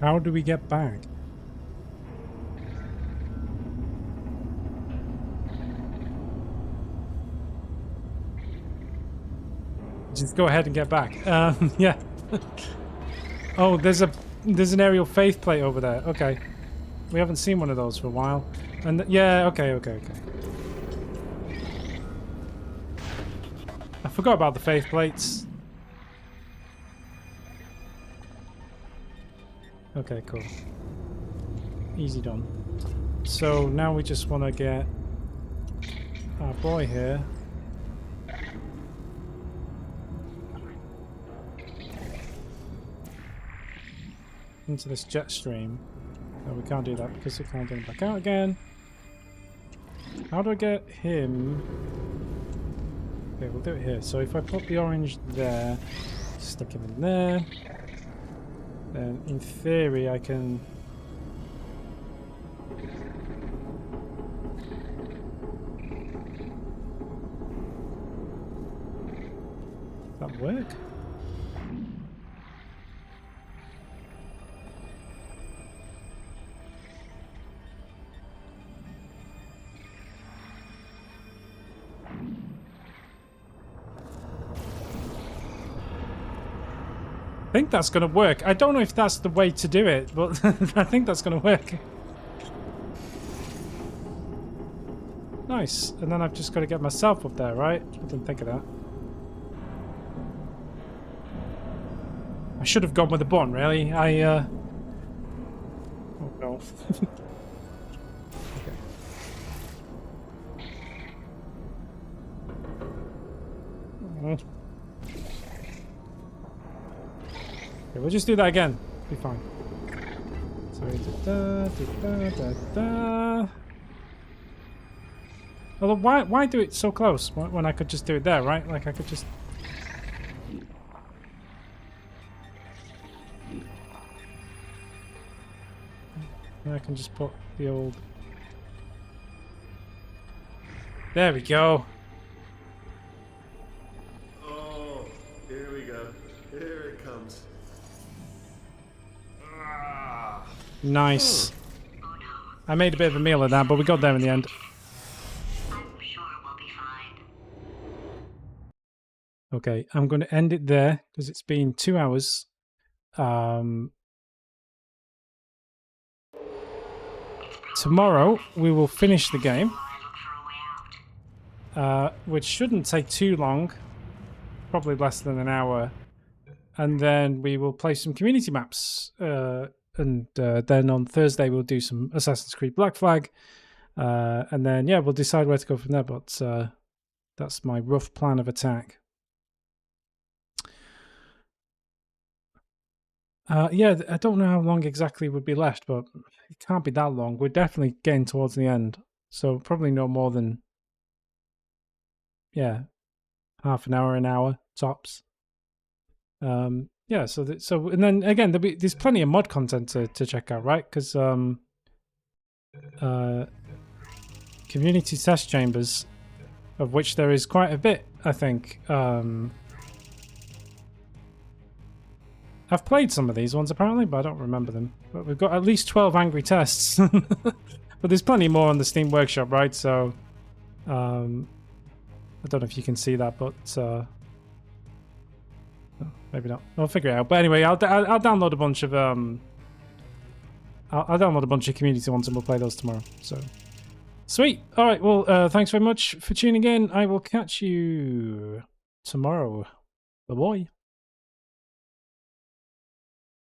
how do we get back? Just go ahead and get back. Yeah. Oh, there's an aerial faith plate over there. Okay. We haven't seen one of those for a while. And yeah, okay. I forgot about the faith plates. Okay, cool. Easy done. So now we just want to get our boy here. Into this jet stream. No, we can't do that because we can't get him back out again. How do I get him? Okay, we'll do it here. So if I put the orange there, stick him in there, then in theory I can... Does that work? I think that's going to work. I don't know if that's the way to do it, but I think that's going to work. Nice. And then I've just got to get myself up there, right? I didn't think of that. I should have gone with the button, really. Oh, no. Okay. Okay, we'll just do that again. Be fine. So Although why do it so close when I could just do it there, right? Like I could just. And I can just put the old. There we go. Oh, here we go. Here it comes. Nice. I made a bit of a meal of that, but we got there in the end. I'm sure we'll be fine. Okay, I'm going to end it there because it's been 2 hours. Tomorrow we will finish the game, which shouldn't take too long, probably less than an hour, and then we will play some community maps. And then on Thursday we'll do some Assassin's Creed Black Flag, and then yeah, we'll decide where to go from there. But that's my rough plan of attack. Yeah, I don't know how long exactly would be left, but it can't be that long. We're definitely getting towards the end, so probably no more than half an hour tops. Yeah, so and then again, there's plenty of mod content to check out, right? Because community test chambers, of which there is quite a bit, I think. I've played some of these ones apparently, but I don't remember them. But we've got at least 12 angry tests, but there's plenty more on the Steam Workshop, right? So I don't know if you can see that, but. Maybe not. I'll figure it out. But anyway, I'll download a bunch of I'll download a bunch of community ones and we'll play those tomorrow. So Sweet. All right. Well, thanks very much for tuning in. I will catch you tomorrow. Bye-bye.